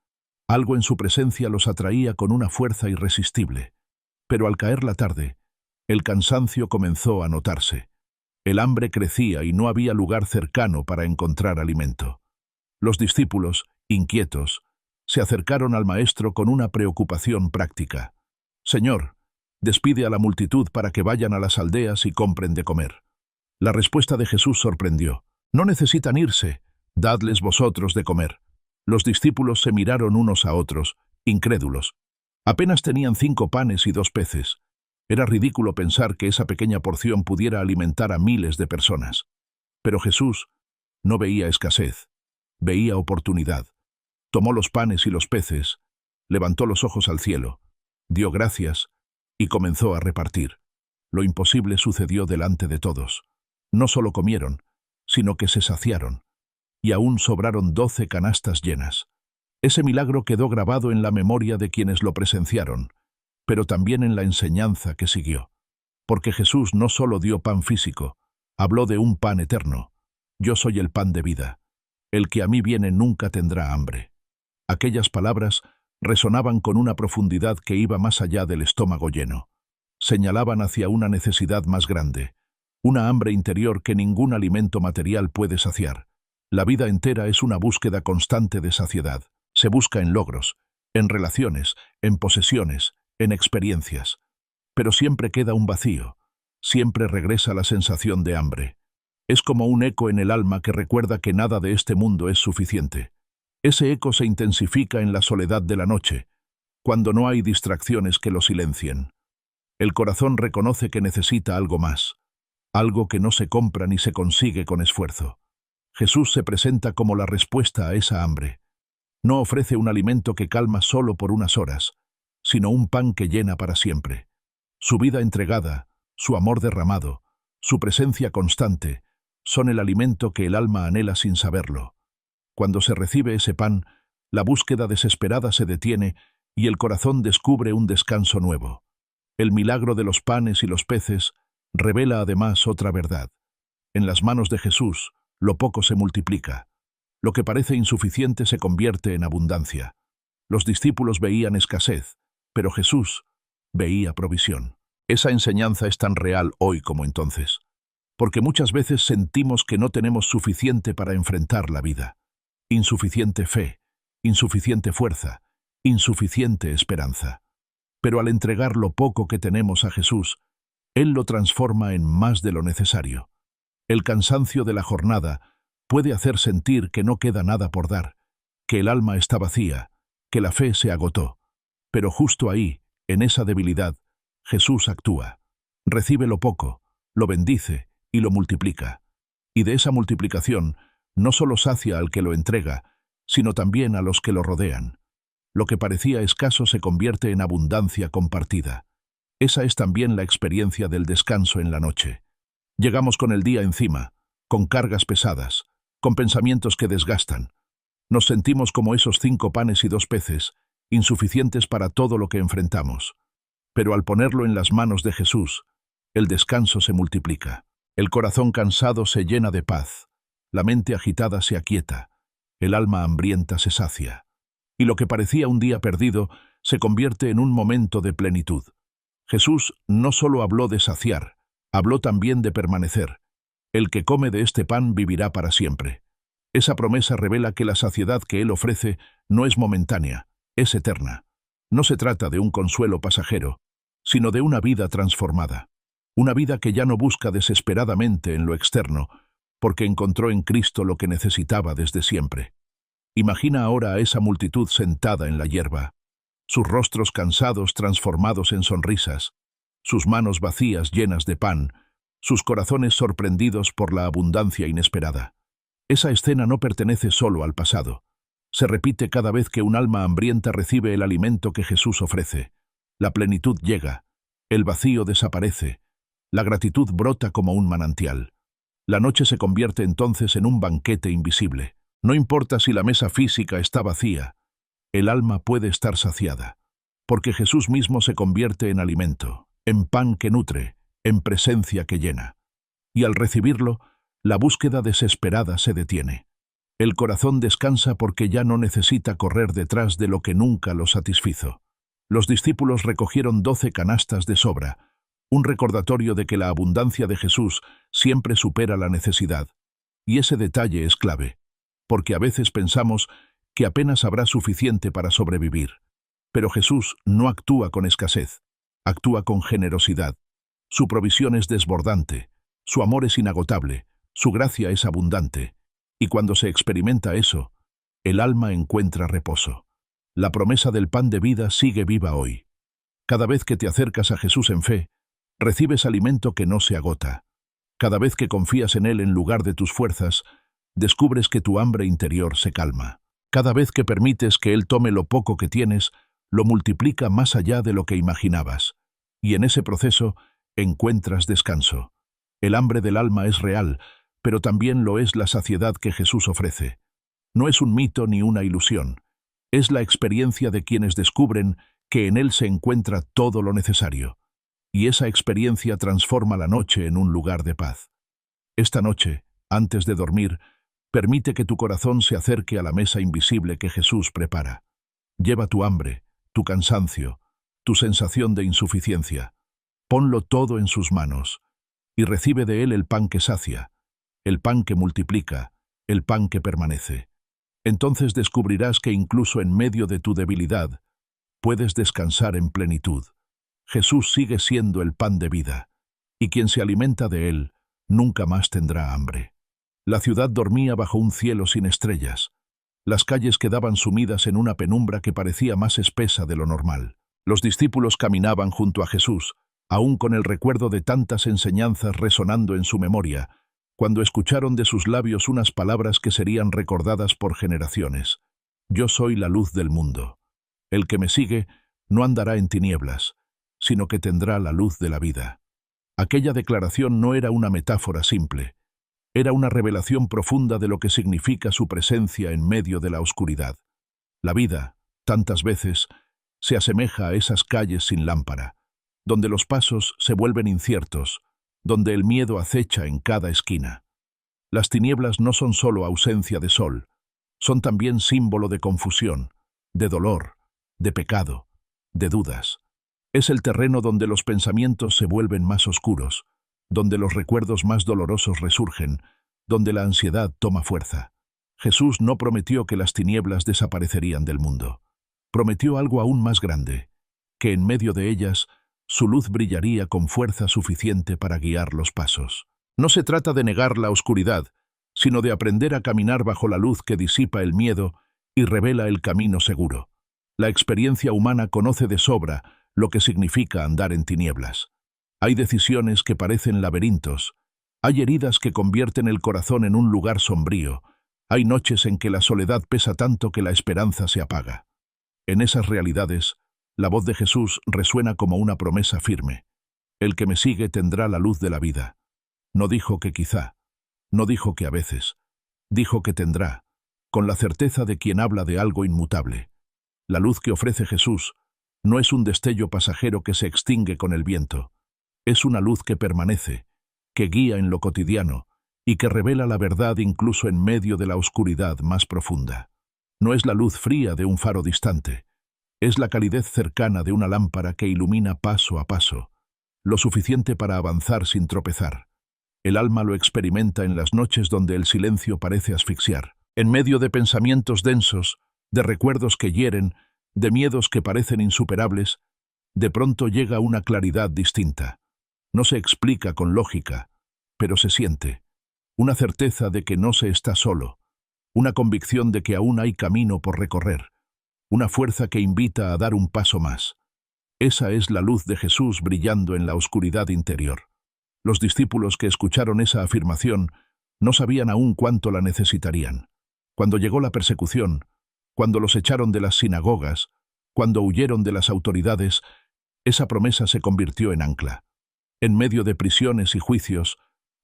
Algo en su presencia los atraía con una fuerza irresistible. Pero al caer la tarde, el cansancio comenzó a notarse. El hambre crecía y no había lugar cercano para encontrar alimento. Los discípulos, Inquietos, se acercaron al Maestro con una preocupación práctica. «Señor, despide a la multitud para que vayan a las aldeas y compren de comer». La respuesta de Jesús sorprendió. «No necesitan irse, dadles vosotros de comer». Los discípulos se miraron unos a otros, incrédulos. Apenas tenían 5 panes y 2 peces. Era ridículo pensar que esa pequeña porción pudiera alimentar a miles de personas. Pero Jesús no veía escasez, veía oportunidad. Tomó los panes y los peces, levantó los ojos al cielo, dio gracias y comenzó a repartir. Lo imposible sucedió delante de todos. No solo comieron, sino que se saciaron, y aún sobraron 12 canastas llenas. Ese milagro quedó grabado en la memoria de quienes lo presenciaron, pero también en la enseñanza que siguió. Porque Jesús no solo dio pan físico, habló de un pan eterno. «Yo soy el pan de vida. El que a mí viene nunca tendrá hambre». Aquellas palabras resonaban con una profundidad que iba más allá del estómago lleno. Señalaban hacia una necesidad más grande, una hambre interior que ningún alimento material puede saciar. La vida entera es una búsqueda constante de saciedad. Se busca en logros, en relaciones, en posesiones, en experiencias. Pero siempre queda un vacío, siempre regresa la sensación de hambre. Es como un eco en el alma que recuerda que nada de este mundo es suficiente. Ese eco se intensifica en la soledad de la noche, cuando no hay distracciones que lo silencien. El corazón reconoce que necesita algo más, algo que no se compra ni se consigue con esfuerzo. Jesús se presenta como la respuesta a esa hambre. No ofrece un alimento que calma solo por unas horas, sino un pan que llena para siempre. Su vida entregada, su amor derramado, su presencia constante, son el alimento que el alma anhela sin saberlo. Cuando se recibe ese pan, la búsqueda desesperada se detiene y el corazón descubre un descanso nuevo. El milagro de los panes y los peces revela además otra verdad. En las manos de Jesús, lo poco se multiplica. Lo que parece insuficiente se convierte en abundancia. Los discípulos veían escasez, pero Jesús veía provisión. Esa enseñanza es tan real hoy como entonces, porque muchas veces sentimos que no tenemos suficiente para enfrentar la vida. Insuficiente fe, insuficiente fuerza, insuficiente esperanza. Pero al entregar lo poco que tenemos a Jesús, Él lo transforma en más de lo necesario. El cansancio de la jornada puede hacer sentir que no queda nada por dar, que el alma está vacía, que la fe se agotó. Pero justo ahí, en esa debilidad, Jesús actúa. Recibe lo poco, lo bendice y lo multiplica. Y de esa multiplicación no solo sacia al que lo entrega, sino también a los que lo rodean. Lo que parecía escaso se convierte en abundancia compartida. Esa es también la experiencia del descanso en la noche. Llegamos con el día encima, con cargas pesadas, con pensamientos que desgastan. Nos sentimos como esos 5 panes y 2 peces, insuficientes para todo lo que enfrentamos. Pero al ponerlo en las manos de Jesús, el descanso se multiplica. El corazón cansado se llena de paz, la mente agitada se aquieta, el alma hambrienta se sacia. Y lo que parecía un día perdido se convierte en un momento de plenitud. Jesús no solo habló de saciar, habló también de permanecer. El que come de este pan vivirá para siempre. Esa promesa revela que la saciedad que Él ofrece no es momentánea, es eterna. No se trata de un consuelo pasajero, sino de una vida transformada. Una vida que ya no busca desesperadamente en lo externo, porque encontró en Cristo lo que necesitaba desde siempre. Imagina ahora a esa multitud sentada en la hierba, sus rostros cansados transformados en sonrisas, sus manos vacías llenas de pan, sus corazones sorprendidos por la abundancia inesperada. Esa escena no pertenece solo al pasado. Se repite cada vez que un alma hambrienta recibe el alimento que Jesús ofrece. La plenitud llega, el vacío desaparece, la gratitud brota como un manantial. La noche se convierte entonces en un banquete invisible. No importa si la mesa física está vacía, el alma puede estar saciada, porque Jesús mismo se convierte en alimento, en pan que nutre, en presencia que llena. Y al recibirlo, la búsqueda desesperada se detiene. El corazón descansa porque ya no necesita correr detrás de lo que nunca lo satisfizo. Los discípulos recogieron 12 canastas de sobra, un recordatorio de que la abundancia de Jesús siempre supera la necesidad. Y ese detalle es clave, porque a veces pensamos que apenas habrá suficiente para sobrevivir. Pero Jesús no actúa con escasez, actúa con generosidad. Su provisión es desbordante, su amor es inagotable, su gracia es abundante, y cuando se experimenta eso, el alma encuentra reposo. La promesa del pan de vida sigue viva hoy. Cada vez que te acercas a Jesús en fe, recibes alimento que no se agota. Cada vez que confías en Él en lugar de tus fuerzas, descubres que tu hambre interior se calma. Cada vez que permites que Él tome lo poco que tienes, lo multiplica más allá de lo que imaginabas. Y en ese proceso encuentras descanso. El hambre del alma es real, pero también lo es la saciedad que Jesús ofrece. No es un mito ni una ilusión. Es la experiencia de quienes descubren que en Él se encuentra todo lo necesario. Y esa experiencia transforma la noche en un lugar de paz. Esta noche, antes de dormir, permite que tu corazón se acerque a la mesa invisible que Jesús prepara. Lleva tu hambre, tu cansancio, tu sensación de insuficiencia. Ponlo todo en sus manos y recibe de Él el pan que sacia, el pan que multiplica, el pan que permanece. Entonces descubrirás que incluso en medio de tu debilidad, puedes descansar en plenitud. Jesús sigue siendo el pan de vida, y quien se alimenta de Él nunca más tendrá hambre. La ciudad dormía bajo un cielo sin estrellas. Las calles quedaban sumidas en una penumbra que parecía más espesa de lo normal. Los discípulos caminaban junto a Jesús, aún con el recuerdo de tantas enseñanzas resonando en su memoria, cuando escucharon de sus labios unas palabras que serían recordadas por generaciones. Yo soy la luz del mundo. El que me sigue no andará en tinieblas, sino que tendrá la luz de la vida. Aquella declaración no era una metáfora simple, era una revelación profunda de lo que significa su presencia en medio de la oscuridad. La vida, tantas veces, se asemeja a esas calles sin lámpara, donde los pasos se vuelven inciertos, donde el miedo acecha en cada esquina. Las tinieblas no son solo ausencia de sol, son también símbolo de confusión, de dolor, de pecado, de dudas. Es el terreno donde los pensamientos se vuelven más oscuros, donde los recuerdos más dolorosos resurgen, donde la ansiedad toma fuerza. Jesús no prometió que las tinieblas desaparecerían del mundo. Prometió algo aún más grande, que en medio de ellas su luz brillaría con fuerza suficiente para guiar los pasos. No se trata de negar la oscuridad, sino de aprender a caminar bajo la luz que disipa el miedo y revela el camino seguro. La experiencia humana conoce de sobra lo que significa andar en tinieblas. Hay decisiones que parecen laberintos, hay heridas que convierten el corazón en un lugar sombrío, hay noches en que la soledad pesa tanto que la esperanza se apaga. En esas realidades, la voz de Jesús resuena como una promesa firme. El que me sigue tendrá la luz de la vida. No dijo que quizá, no dijo que a veces, dijo que tendrá, con la certeza de quien habla de algo inmutable. La luz que ofrece Jesús no es un destello pasajero que se extingue con el viento. Es una luz que permanece, que guía en lo cotidiano y que revela la verdad incluso en medio de la oscuridad más profunda. No es la luz fría de un faro distante, es la calidez cercana de una lámpara que ilumina paso a paso, lo suficiente para avanzar sin tropezar. El alma lo experimenta en las noches donde el silencio parece asfixiar, en medio de pensamientos densos, de recuerdos que hieren, de miedos que parecen insuperables. De pronto llega una claridad distinta. No se explica con lógica, pero se siente. Una certeza de que no se está solo, una convicción de que aún hay camino por recorrer, una fuerza que invita a dar un paso más. Esa es la luz de Jesús brillando en la oscuridad interior. Los discípulos que escucharon esa afirmación no sabían aún cuánto la necesitarían. Cuando llegó la persecución, cuando los echaron de las sinagogas, cuando huyeron de las autoridades, esa promesa se convirtió en ancla. En medio de prisiones y juicios,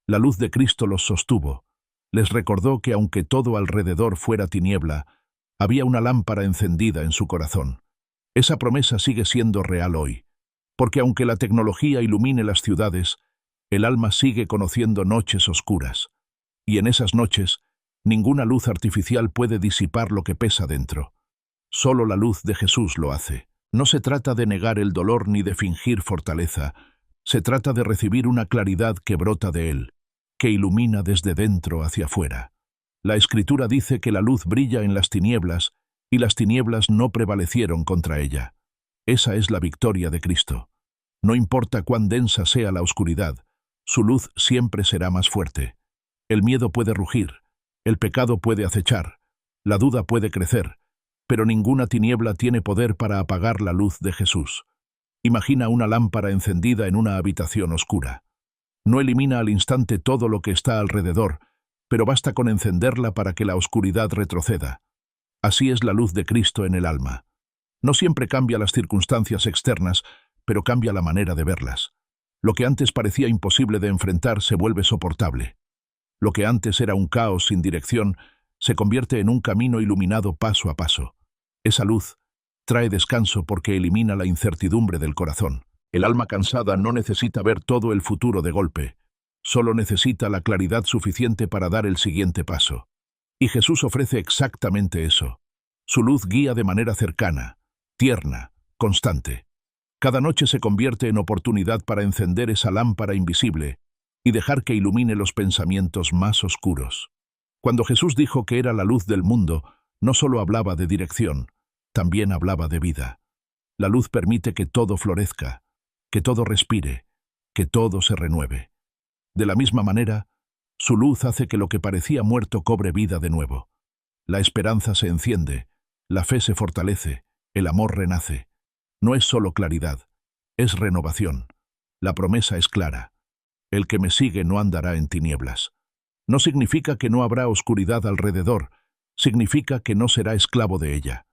la luz de Cristo los sostuvo. Les recordó que aunque todo alrededor fuera tiniebla, había una lámpara encendida en su corazón. Esa promesa sigue siendo real hoy, porque aunque la tecnología ilumine las ciudades, el alma sigue conociendo noches oscuras. Y en esas noches, ninguna luz artificial puede disipar lo que pesa dentro. Solo la luz de Jesús lo hace. No se trata de negar el dolor ni de fingir fortaleza. Se trata de recibir una claridad que brota de Él, que ilumina desde dentro hacia afuera. La Escritura dice que la luz brilla en las tinieblas y las tinieblas no prevalecieron contra ella. Esa es la victoria de Cristo. No importa cuán densa sea la oscuridad, su luz siempre será más fuerte. El miedo puede rugir, el pecado puede acechar, la duda puede crecer, pero ninguna tiniebla tiene poder para apagar la luz de Jesús. Imagina una lámpara encendida en una habitación oscura. No elimina al instante todo lo que está alrededor, pero basta con encenderla para que la oscuridad retroceda. Así es la luz de Cristo en el alma. No siempre cambia las circunstancias externas, pero cambia la manera de verlas. Lo que antes parecía imposible de enfrentar se vuelve soportable. Lo que antes era un caos sin dirección se convierte en un camino iluminado paso a paso. Esa luz trae descanso porque elimina la incertidumbre del corazón. El alma cansada no necesita ver todo el futuro de golpe, solo necesita la claridad suficiente para dar el siguiente paso. Y Jesús ofrece exactamente eso. Su luz guía de manera cercana, tierna, constante. Cada noche se convierte en oportunidad para encender esa lámpara invisible y dejar que ilumine los pensamientos más oscuros. Cuando Jesús dijo que era la luz del mundo, no solo hablaba de dirección, también hablaba de vida. La luz permite que todo florezca, que todo respire, que todo se renueve. De la misma manera, su luz hace que lo que parecía muerto cobre vida de nuevo. La esperanza se enciende, la fe se fortalece, el amor renace. No es solo claridad, es renovación. La promesa es clara. El que me sigue no andará en tinieblas. No significa que no habrá oscuridad alrededor, significa que no será esclavo de ella.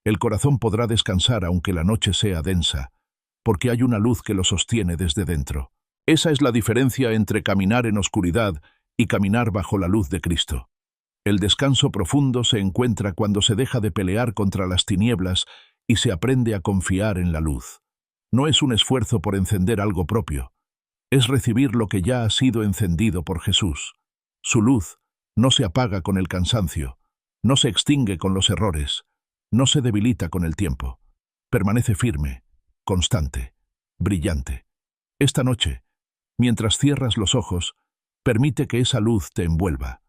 El corazón podrá descansar aunque la noche sea densa, porque hay una luz que lo sostiene desde dentro. Esa es la diferencia entre caminar en oscuridad y caminar bajo la luz de Cristo. El descanso profundo se encuentra cuando se deja de pelear contra las tinieblas y se aprende a confiar en la luz. No es un esfuerzo por encender algo propio, es recibir lo que ya ha sido encendido por Jesús. Su luz no se apaga con el cansancio, no se extingue con los errores, no se debilita con el tiempo. Permanece firme, constante, brillante. Esta noche, mientras cierras los ojos, permite que esa luz te envuelva.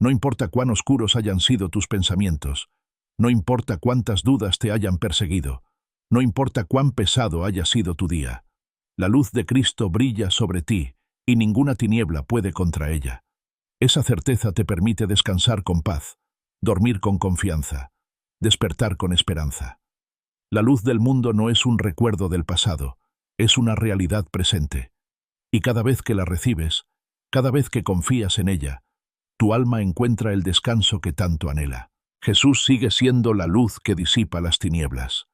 No importa cuán oscuros hayan sido tus pensamientos, no importa cuántas dudas te hayan perseguido, no importa cuán pesado haya sido tu día. La luz de Cristo brilla sobre ti y ninguna tiniebla puede contra ella. Esa certeza te permite descansar con paz, dormir con confianza, despertar con esperanza. La luz del mundo no es un recuerdo del pasado, es una realidad presente. Y cada vez que la recibes, cada vez que confías en ella, tu alma encuentra el descanso que tanto anhela. Jesús sigue siendo la luz que disipa las tinieblas.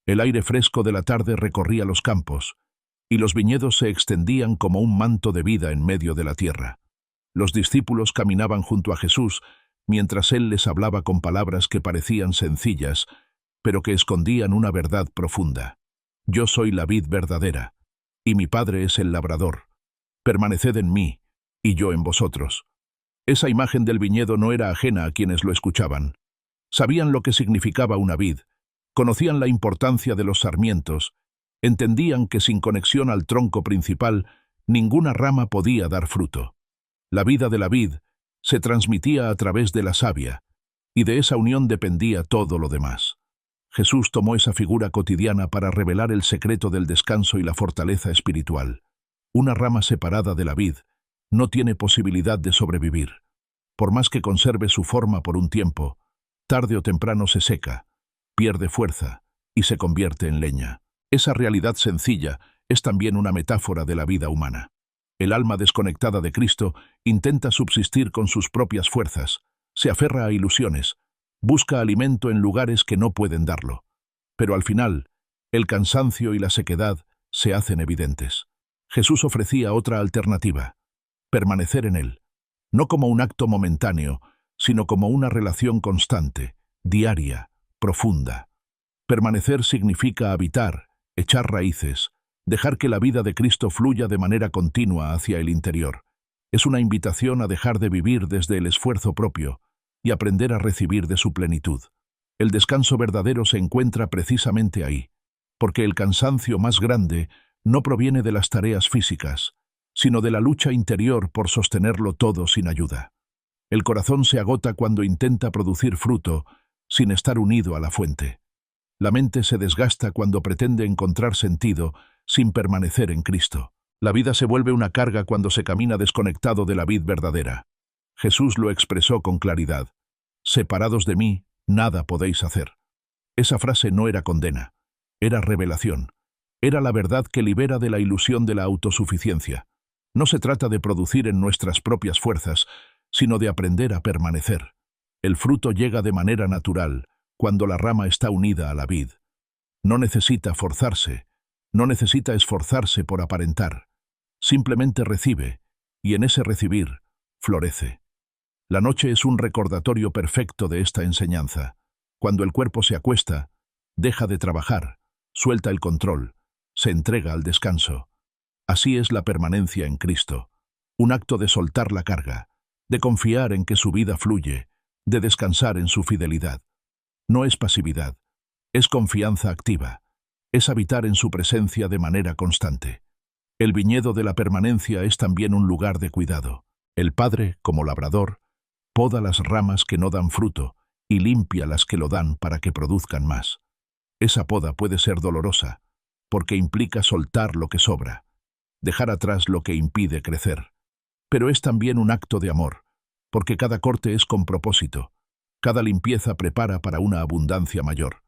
El aire fresco de la tarde recorría los campos, y los viñedos se extendían como un manto de vida en medio de la tierra. Los discípulos caminaban junto a Jesús, mientras Él les hablaba con palabras que parecían sencillas, pero que escondían una verdad profunda. Yo soy la vid verdadera, y mi Padre es el labrador. Permaneced en mí, y yo en vosotros. Esa imagen del viñedo no era ajena a quienes lo escuchaban. Sabían lo que significaba una vid, conocían la importancia de los sarmientos, entendían que sin conexión al tronco principal, ninguna rama podía dar fruto. La vida de la vid se transmitía a través de la savia, y de esa unión dependía todo lo demás. Jesús tomó esa figura cotidiana para revelar el secreto del descanso y la fortaleza espiritual. Una rama separada de la vid no tiene posibilidad de sobrevivir. Por más que conserve su forma por un tiempo, tarde o temprano se seca, pierde fuerza y se convierte en leña. Esa realidad sencilla es también una metáfora de la vida humana. El alma desconectada de Cristo intenta subsistir con sus propias fuerzas, se aferra a ilusiones, busca alimento en lugares que no pueden darlo. Pero al final, el cansancio y la sequedad se hacen evidentes. Jesús ofrecía otra alternativa: permanecer en Él, no como un acto momentáneo, sino como una relación constante, diaria, profunda. Permanecer significa habitar, echar raíces, dejar que la vida de Cristo fluya de manera continua hacia el interior. Es una invitación a dejar de vivir desde el esfuerzo propio y aprender a recibir de su plenitud. El descanso verdadero se encuentra precisamente ahí, porque el cansancio más grande no proviene de las tareas físicas, sino de la lucha interior por sostenerlo todo sin ayuda. El corazón se agota cuando intenta producir fruto, sin estar unido a la fuente. La mente se desgasta cuando pretende encontrar sentido sin permanecer en Cristo. La vida se vuelve una carga cuando se camina desconectado de la vid verdadera. Jesús lo expresó con claridad. Separados de mí, nada podéis hacer. Esa frase no era condena, era revelación. Era la verdad que libera de la ilusión de la autosuficiencia. No se trata de producir en nuestras propias fuerzas, sino de aprender a permanecer. El fruto llega de manera natural, cuando la rama está unida a la vid. No necesita forzarse, no necesita esforzarse por aparentar. Simplemente recibe, y en ese recibir, florece. La noche es un recordatorio perfecto de esta enseñanza. Cuando el cuerpo se acuesta, deja de trabajar, suelta el control, se entrega al descanso. Así es la permanencia en Cristo, un acto de soltar la carga, de confiar en que su vida fluye, de descansar en su fidelidad. No es pasividad, es confianza activa, es habitar en su presencia de manera constante. El viñedo de la permanencia es también un lugar de cuidado. El Padre, como labrador, poda las ramas que no dan fruto y limpia las que lo dan para que produzcan más. Esa poda puede ser dolorosa, porque implica soltar lo que sobra, dejar atrás lo que impide crecer. Pero es también un acto de amor, porque cada corte es con propósito, cada limpieza prepara para una abundancia mayor.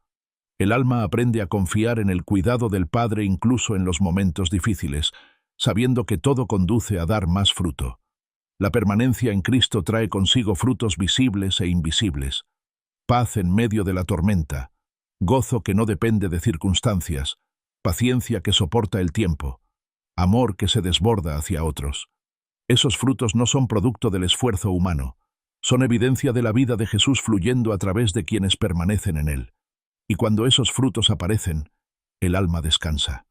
El alma aprende a confiar en el cuidado del Padre incluso en los momentos difíciles, sabiendo que todo conduce a dar más fruto. La permanencia en Cristo trae consigo frutos visibles e invisibles, paz en medio de la tormenta, gozo que no depende de circunstancias, paciencia que soporta el tiempo, amor que se desborda hacia otros. Esos frutos no son producto del esfuerzo humano, son evidencia de la vida de Jesús fluyendo a través de quienes permanecen en Él. Y cuando esos frutos aparecen, el alma descansa.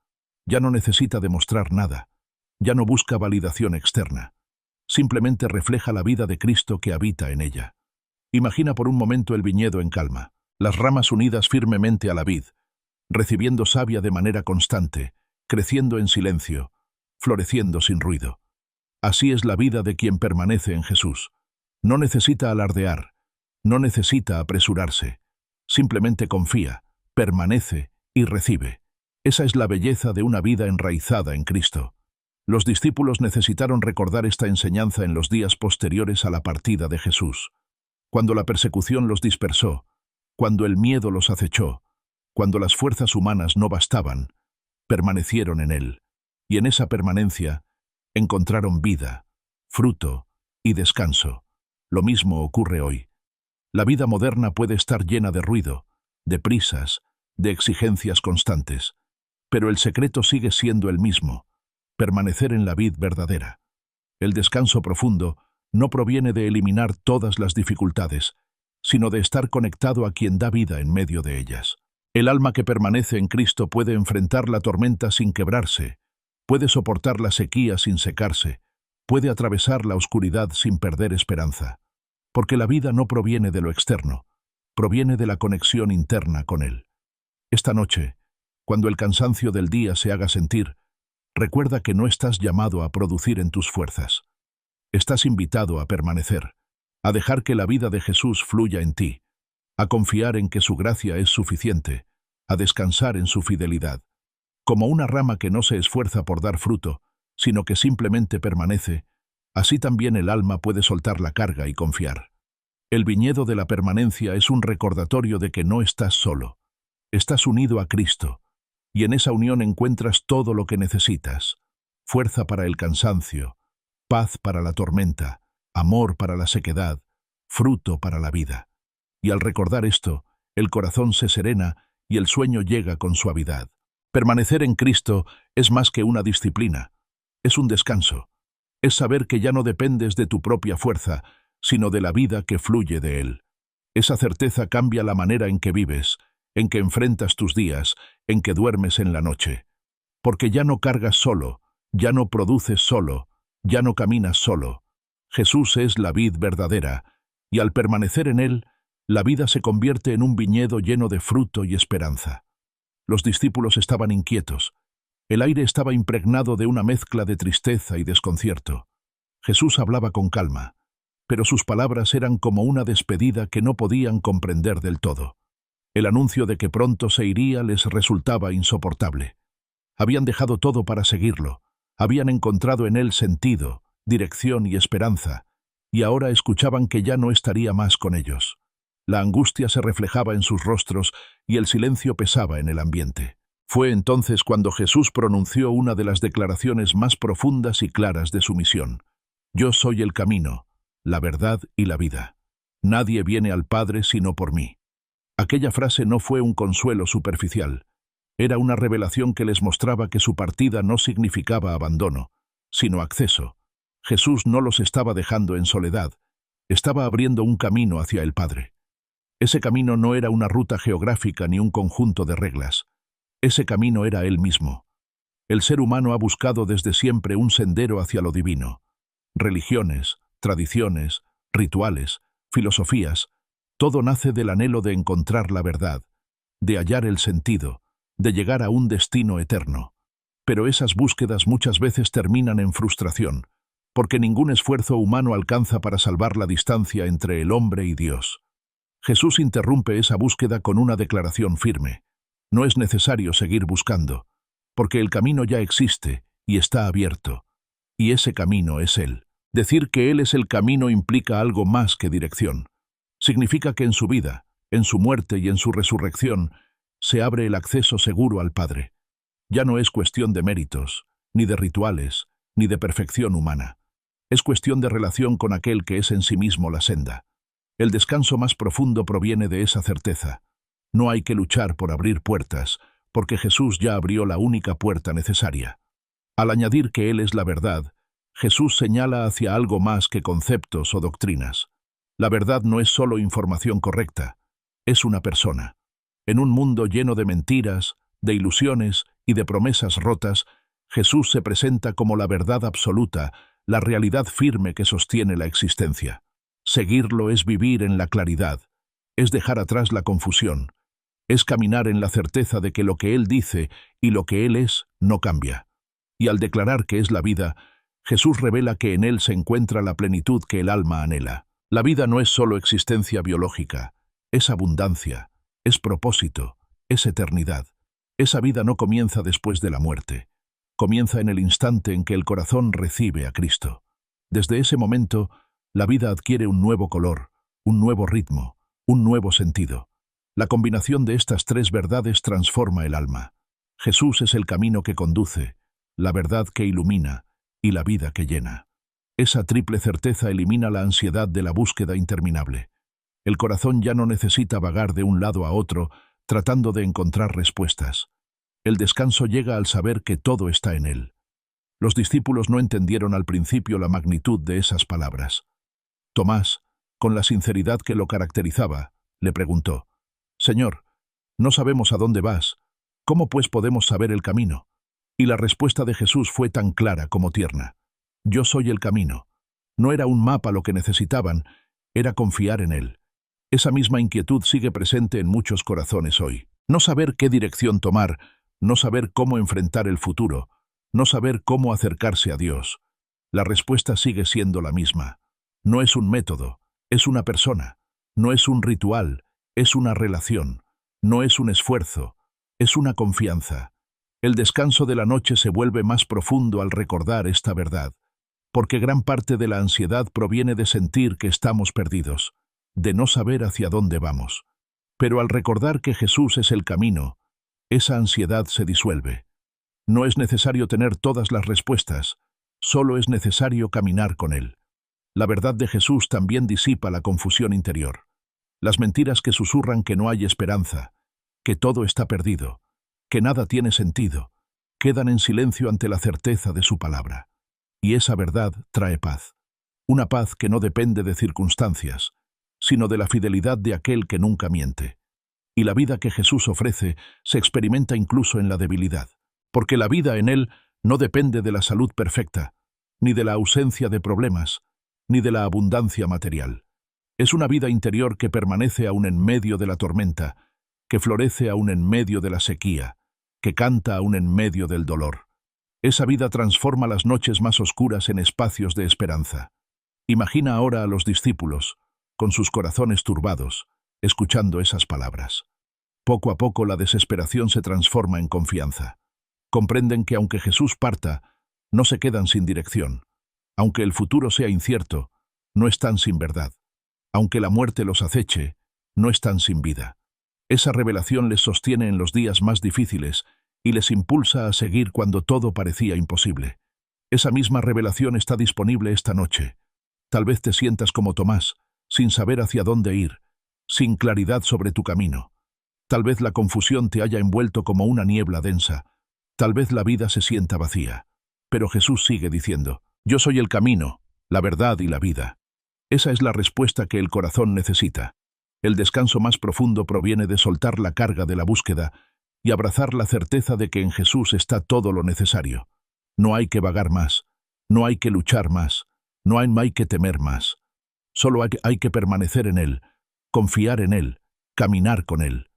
Ya no necesita demostrar nada, ya no busca validación externa. Simplemente refleja la vida de Cristo que habita en ella. Imagina por un momento el viñedo en calma, las ramas unidas firmemente a la vid, recibiendo savia de manera constante, creciendo en silencio, floreciendo sin ruido. Así es la vida de quien permanece en Jesús. No necesita alardear, no necesita apresurarse. Simplemente confía, permanece y recibe. Esa es la belleza de una vida enraizada en Cristo. Los discípulos necesitaron recordar esta enseñanza en los días posteriores a la partida de Jesús. Cuando la persecución los dispersó, cuando el miedo los acechó, cuando las fuerzas humanas no bastaban, permanecieron en Él. Y en esa permanencia encontraron vida, fruto y descanso. Lo mismo ocurre hoy. La vida moderna puede estar llena de ruido, de prisas, de exigencias constantes, pero el secreto sigue siendo el mismo: permanecer en la vid verdadera. El descanso profundo no proviene de eliminar todas las dificultades, sino de estar conectado a quien da vida en medio de ellas. El alma que permanece en Cristo puede enfrentar la tormenta sin quebrarse, puede soportar la sequía sin secarse, puede atravesar la oscuridad sin perder esperanza, porque la vida no proviene de lo externo, proviene de la conexión interna con Él. Esta noche, cuando el cansancio del día se haga sentir, recuerda que no estás llamado a producir en tus fuerzas. Estás invitado a permanecer, a dejar que la vida de Jesús fluya en ti, a confiar en que su gracia es suficiente, a descansar en su fidelidad. Como una rama que no se esfuerza por dar fruto, sino que simplemente permanece, así también el alma puede soltar la carga y confiar. El viñedo de la permanencia es un recordatorio de que no estás solo. Estás unido a Cristo, y en esa unión encuentras todo lo que necesitas: fuerza para el cansancio, paz para la tormenta, amor para la sequedad, fruto para la vida. Y al recordar esto, el corazón se serena y el sueño llega con suavidad. Permanecer en Cristo es más que una disciplina, es un descanso. Es saber que ya no dependes de tu propia fuerza, sino de la vida que fluye de Él. Esa certeza cambia la manera en que vives, en que enfrentas tus días, en que duermes en la noche. Porque ya no cargas solo, ya no produces solo, ya no caminas solo. Jesús es la vid verdadera, y al permanecer en Él, la vida se convierte en un viñedo lleno de fruto y esperanza. Los discípulos estaban inquietos. El aire estaba impregnado de una mezcla de tristeza y desconcierto. Jesús hablaba con calma. pero sus palabras eran como una despedida que no podían comprender del todo. El anuncio de que pronto se iría les resultaba insoportable. Habían dejado todo para seguirlo, habían encontrado en él sentido, dirección y esperanza, y ahora escuchaban que ya no estaría más con ellos. La angustia se reflejaba en sus rostros y el silencio pesaba en el ambiente. Fue entonces cuando Jesús pronunció una de las declaraciones más profundas y claras de su misión. Yo soy el camino, la verdad y la vida. Nadie viene al Padre sino por mí. Aquella frase no fue un consuelo superficial. Era una revelación que les mostraba que su partida no significaba abandono, sino acceso. Jesús no los estaba dejando en soledad, estaba abriendo un camino hacia el Padre. Ese camino no era una ruta geográfica ni un conjunto de reglas. Ese camino era Él mismo. El ser humano ha buscado desde siempre un sendero hacia lo divino. Religiones, tradiciones, rituales, filosofías, todo nace del anhelo de encontrar la verdad, de hallar el sentido, de llegar a un destino eterno. Pero esas búsquedas muchas veces terminan en frustración, porque ningún esfuerzo humano alcanza para salvar la distancia entre el hombre y Dios. Jesús interrumpe esa búsqueda con una declaración firme. No es necesario seguir buscando, porque el camino ya existe y está abierto, y ese camino es Él. Decir que Él es el camino implica algo más que dirección. Significa que en su vida, en su muerte y en su resurrección, se abre el acceso seguro al Padre. Ya no es cuestión de méritos, ni de rituales, ni de perfección humana. Es cuestión de relación con aquel que es en sí mismo la senda. El descanso más profundo proviene de esa certeza. No hay que luchar por abrir puertas, porque Jesús ya abrió la única puerta necesaria. Al añadir que Él es la verdad, Jesús señala hacia algo más que conceptos o doctrinas. La verdad no es solo información correcta, es una persona. En un mundo lleno de mentiras, de ilusiones y de promesas rotas, Jesús se presenta como la verdad absoluta, la realidad firme que sostiene la existencia. Seguirlo es vivir en la claridad, es dejar atrás la confusión, es caminar en la certeza de que lo que Él dice y lo que Él es no cambia. Y al declarar que es la vida, Jesús revela que en Él se encuentra la plenitud que el alma anhela. La vida no es solo existencia biológica, es abundancia, es propósito, es eternidad. Esa vida no comienza después de la muerte, comienza en el instante en que el corazón recibe a Cristo. Desde ese momento, la vida adquiere un nuevo color, un nuevo ritmo, un nuevo sentido. La combinación de estas tres verdades transforma el alma. Jesús es el camino que conduce, la verdad que ilumina y la vida que llena. Esa triple certeza elimina la ansiedad de la búsqueda interminable. El corazón ya no necesita vagar de un lado a otro tratando de encontrar respuestas. El descanso llega al saber que todo está en Él. Los discípulos no entendieron al principio la magnitud de esas palabras. Tomás, con la sinceridad que lo caracterizaba, le preguntó: «Señor, no sabemos a dónde vas. ¿Cómo pues podemos saber el camino?» Y la respuesta de Jesús fue tan clara como tierna. Yo soy el camino. No era un mapa lo que necesitaban, era confiar en Él. Esa misma inquietud sigue presente en muchos corazones hoy. No saber qué dirección tomar, no saber cómo enfrentar el futuro, no saber cómo acercarse a Dios. La respuesta sigue siendo la misma. No es un método, es una persona. No es un ritual, es una relación. No es un esfuerzo, es una confianza. El descanso de la noche se vuelve más profundo al recordar esta verdad, porque gran parte de la ansiedad proviene de sentir que estamos perdidos, de no saber hacia dónde vamos. Pero al recordar que Jesús es el camino, esa ansiedad se disuelve. No es necesario tener todas las respuestas, solo es necesario caminar con Él. La verdad de Jesús también disipa la confusión interior. Las mentiras que susurran que no hay esperanza, que todo está perdido, que nada tiene sentido, quedan en silencio ante la certeza de su palabra. Y esa verdad trae paz. Una paz que no depende de circunstancias, sino de la fidelidad de aquel que nunca miente. Y la vida que Jesús ofrece se experimenta incluso en la debilidad, porque la vida en Él no depende de la salud perfecta, ni de la ausencia de problemas, ni de la abundancia material. Es una vida interior que permanece aún en medio de la tormenta, que florece aún en medio de la sequía, que canta aún en medio del dolor. Esa vida transforma las noches más oscuras en espacios de esperanza. Imagina ahora a los discípulos, con sus corazones turbados, escuchando esas palabras. Poco a poco la desesperación se transforma en confianza. Comprenden que aunque Jesús parta, no se quedan sin dirección. Aunque el futuro sea incierto, no están sin verdad. Aunque la muerte los aceche, no están sin vida. Esa revelación les sostiene en los días más difíciles y les impulsa a seguir cuando todo parecía imposible. Esa misma revelación está disponible esta noche. Tal vez te sientas como Tomás, sin saber hacia dónde ir, sin claridad sobre tu camino. Tal vez la confusión te haya envuelto como una niebla densa. Tal vez la vida se sienta vacía. Pero Jesús sigue diciendo, yo soy el camino, la verdad y la vida. Esa es la respuesta que el corazón necesita. El descanso más profundo proviene de soltar la carga de la búsqueda y abrazar la certeza de que en Jesús está todo lo necesario. No hay que vagar más, no hay que luchar más, no hay que temer más. Solo hay que permanecer en Él, confiar en Él, caminar con Él.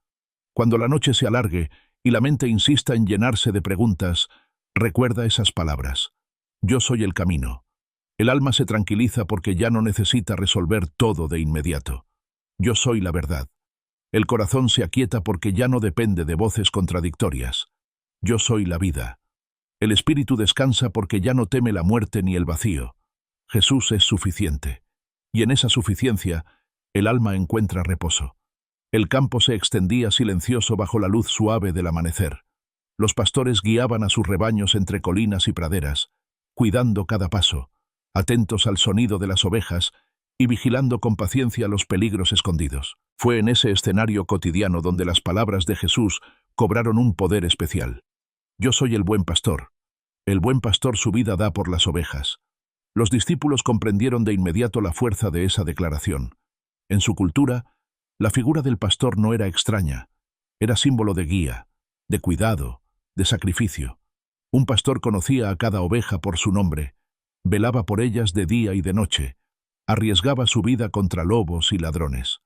Cuando la noche se alargue y la mente insista en llenarse de preguntas, recuerda esas palabras. Yo soy el camino. El alma se tranquiliza porque ya no necesita resolver todo de inmediato. Yo soy la verdad. El corazón se aquieta porque ya no depende de voces contradictorias. Yo soy la vida. El espíritu descansa porque ya no teme la muerte ni el vacío. Jesús es suficiente. Y en esa suficiencia, el alma encuentra reposo. El campo se extendía silencioso bajo la luz suave del amanecer. Los pastores guiaban a sus rebaños entre colinas y praderas, cuidando cada paso, atentos al sonido de las ovejas y vigilando con paciencia los peligros escondidos. Fue en ese escenario cotidiano donde las palabras de Jesús cobraron un poder especial. Yo soy el buen pastor. El buen pastor su vida da por las ovejas. Los discípulos comprendieron de inmediato la fuerza de esa declaración. En su cultura, la figura del pastor no era extraña, era símbolo de guía, de cuidado, de sacrificio. Un pastor conocía a cada oveja por su nombre, velaba por ellas de día y de noche, arriesgaba su vida contra lobos y ladrones.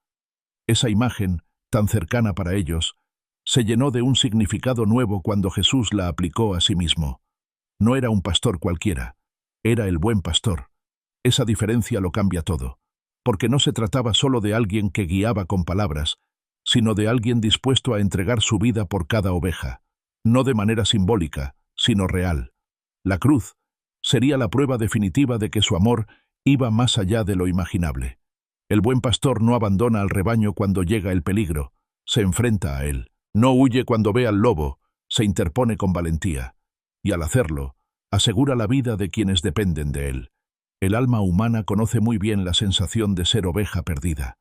Esa imagen, tan cercana para ellos, se llenó de un significado nuevo cuando Jesús la aplicó a sí mismo. No era un pastor cualquiera, era el buen pastor. Esa diferencia lo cambia todo, porque no se trataba solo de alguien que guiaba con palabras, sino de alguien dispuesto a entregar su vida por cada oveja, no de manera simbólica, sino real. La cruz sería la prueba definitiva de que su amor iba más allá de lo imaginable. El buen pastor no abandona al rebaño cuando llega el peligro, se enfrenta a él. No huye cuando ve al lobo, se interpone con valentía. Y al hacerlo, asegura la vida de quienes dependen de él. El alma humana conoce muy bien la sensación de ser oveja perdida.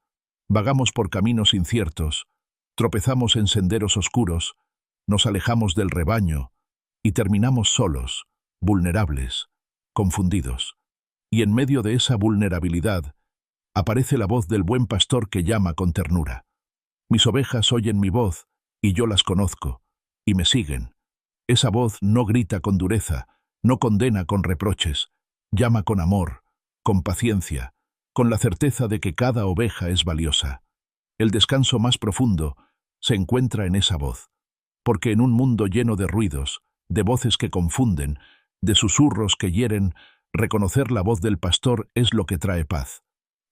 Vagamos por caminos inciertos, tropezamos en senderos oscuros, nos alejamos del rebaño y terminamos solos, vulnerables, confundidos. Y en medio de esa vulnerabilidad, aparece la voz del buen pastor que llama con ternura. Mis ovejas oyen mi voz, y yo las conozco, y me siguen. Esa voz no grita con dureza, no condena con reproches, llama con amor, con paciencia, con la certeza de que cada oveja es valiosa. El descanso más profundo se encuentra en esa voz, porque en un mundo lleno de ruidos, de voces que confunden, de susurros que hieren, reconocer la voz del pastor es lo que trae paz.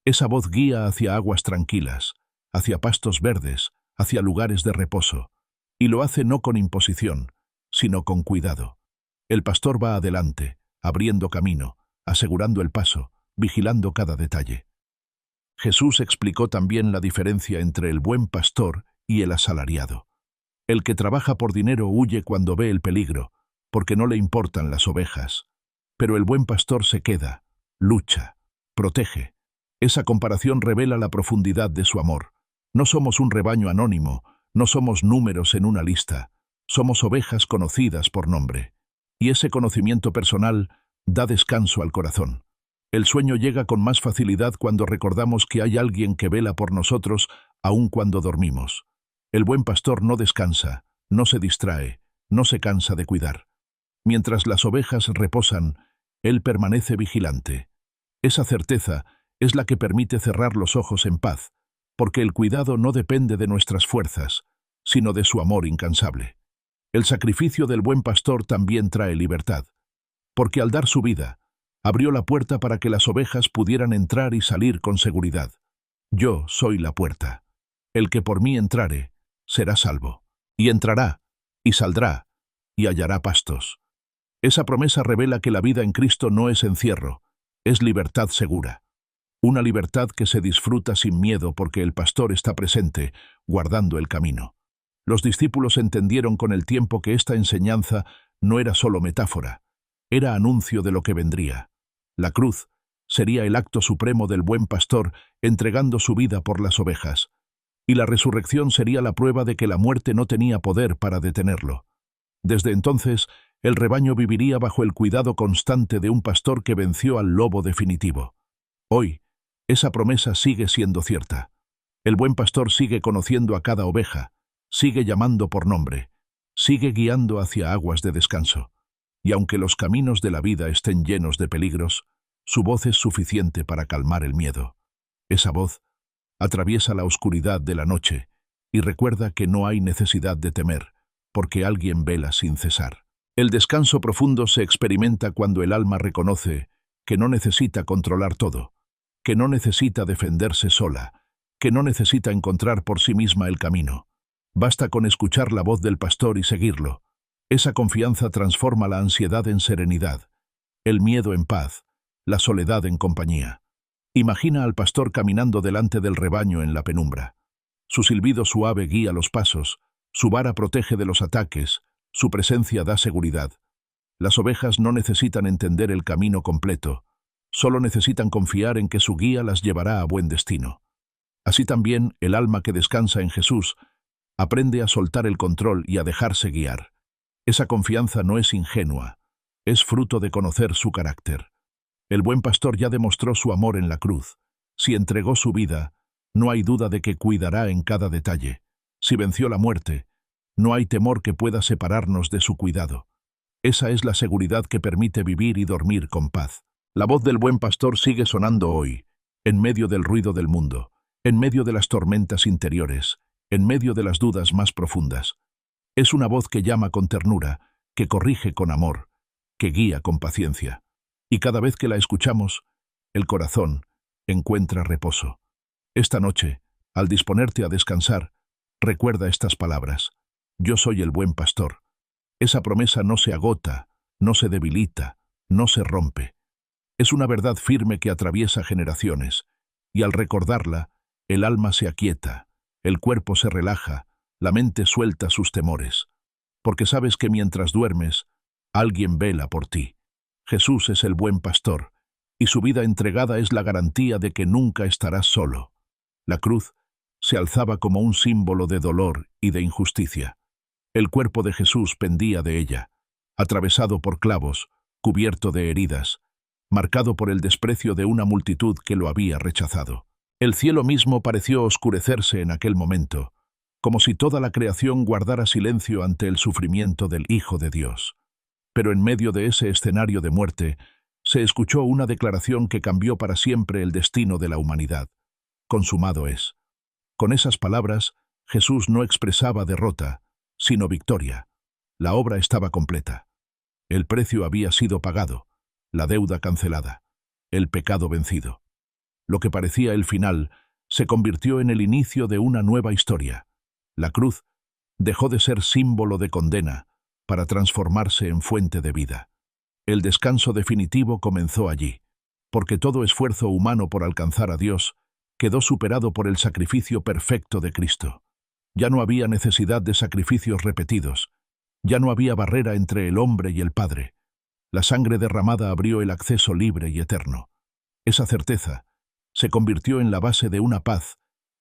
Esa voz guía hacia aguas tranquilas, hacia pastos verdes, hacia lugares de reposo, y lo hace no con imposición, sino con cuidado. El pastor va adelante, abriendo camino, asegurando el paso, vigilando cada detalle. Jesús explicó también la diferencia entre el buen pastor y el asalariado. El que trabaja por dinero huye cuando ve el peligro, porque no le importan las ovejas. Pero el buen pastor se queda, lucha, protege. Esa comparación revela la profundidad de su amor. No somos un rebaño anónimo, no somos números en una lista, somos ovejas conocidas por nombre. Y ese conocimiento personal da descanso al corazón. El sueño llega con más facilidad cuando recordamos que hay alguien que vela por nosotros aun cuando dormimos. El buen pastor no descansa, no se distrae, no se cansa de cuidar. Mientras las ovejas reposan, él permanece vigilante. Esa certeza es la que permite cerrar los ojos en paz, porque el cuidado no depende de nuestras fuerzas, sino de su amor incansable. El sacrificio del buen pastor también trae libertad, porque al dar su vida, Abrió la puerta para que las ovejas pudieran entrar y salir con seguridad. Yo soy la puerta. El que por mí entrare, será salvo. Y entrará, y saldrá, y hallará pastos. Esa promesa revela que la vida en Cristo no es encierro, es libertad segura. Una libertad que se disfruta sin miedo porque el pastor está presente, guardando el camino. Los discípulos entendieron con el tiempo que esta enseñanza no era solo metáfora, era anuncio de lo que vendría. La cruz sería el acto supremo del buen pastor entregando su vida por las ovejas, y la resurrección sería la prueba de que la muerte no tenía poder para detenerlo. Desde entonces, el rebaño viviría bajo el cuidado constante de un pastor que venció al lobo definitivo. Hoy, esa promesa sigue siendo cierta. El buen pastor sigue conociendo a cada oveja, sigue llamando por nombre, sigue guiando hacia aguas de descanso. Y aunque los caminos de la vida estén llenos de peligros, su voz es suficiente para calmar el miedo. Esa voz atraviesa la oscuridad de la noche y recuerda que no hay necesidad de temer, porque alguien vela sin cesar. El descanso profundo se experimenta cuando el alma reconoce que no necesita controlar todo, que no necesita defenderse sola, que no necesita encontrar por sí misma el camino. Basta con escuchar la voz del pastor y seguirlo. Esa confianza transforma la ansiedad en serenidad, el miedo en paz, la soledad en compañía. Imagina al pastor caminando delante del rebaño en la penumbra. Su silbido suave guía los pasos, su vara protege de los ataques, su presencia da seguridad. Las ovejas no necesitan entender el camino completo, solo necesitan confiar en que su guía las llevará a buen destino. Así también, el alma que descansa en Jesús aprende a soltar el control y a dejarse guiar. Esa confianza no es ingenua, es fruto de conocer su carácter. El buen pastor ya demostró su amor en la cruz. Si entregó su vida, no hay duda de que cuidará en cada detalle. Si venció la muerte, no hay temor que pueda separarnos de su cuidado. Esa es la seguridad que permite vivir y dormir con paz. La voz del buen pastor sigue sonando hoy, en medio del ruido del mundo, en medio de las tormentas interiores, en medio de las dudas más profundas. Es una voz que llama con ternura, que corrige con amor, que guía con paciencia. Y cada vez que la escuchamos, el corazón encuentra reposo. Esta noche, al disponerte a descansar, recuerda estas palabras. Yo soy el buen pastor. Esa promesa no se agota, no se debilita, no se rompe. Es una verdad firme que atraviesa generaciones, y al recordarla, el alma se aquieta, el cuerpo se relaja, la mente suelta sus temores. Porque sabes que mientras duermes, alguien vela por ti. Jesús es el buen pastor, y su vida entregada es la garantía de que nunca estarás solo. La cruz se alzaba como un símbolo de dolor y de injusticia. El cuerpo de Jesús pendía de ella, atravesado por clavos, cubierto de heridas, marcado por el desprecio de una multitud que lo había rechazado. El cielo mismo pareció oscurecerse en aquel momento, como si toda la creación guardara silencio ante el sufrimiento del Hijo de Dios. Pero en medio de ese escenario de muerte, se escuchó una declaración que cambió para siempre el destino de la humanidad. Consumado es. Con esas palabras, Jesús no expresaba derrota, sino victoria. La obra estaba completa. El precio había sido pagado, la deuda cancelada, el pecado vencido. Lo que parecía el final se convirtió en el inicio de una nueva historia. La cruz dejó de ser símbolo de condena para transformarse en fuente de vida. El descanso definitivo comenzó allí, porque todo esfuerzo humano por alcanzar a Dios quedó superado por el sacrificio perfecto de Cristo. Ya no había necesidad de sacrificios repetidos, ya no había barrera entre el hombre y el Padre. La sangre derramada abrió el acceso libre y eterno. Esa certeza se convirtió en la base de una paz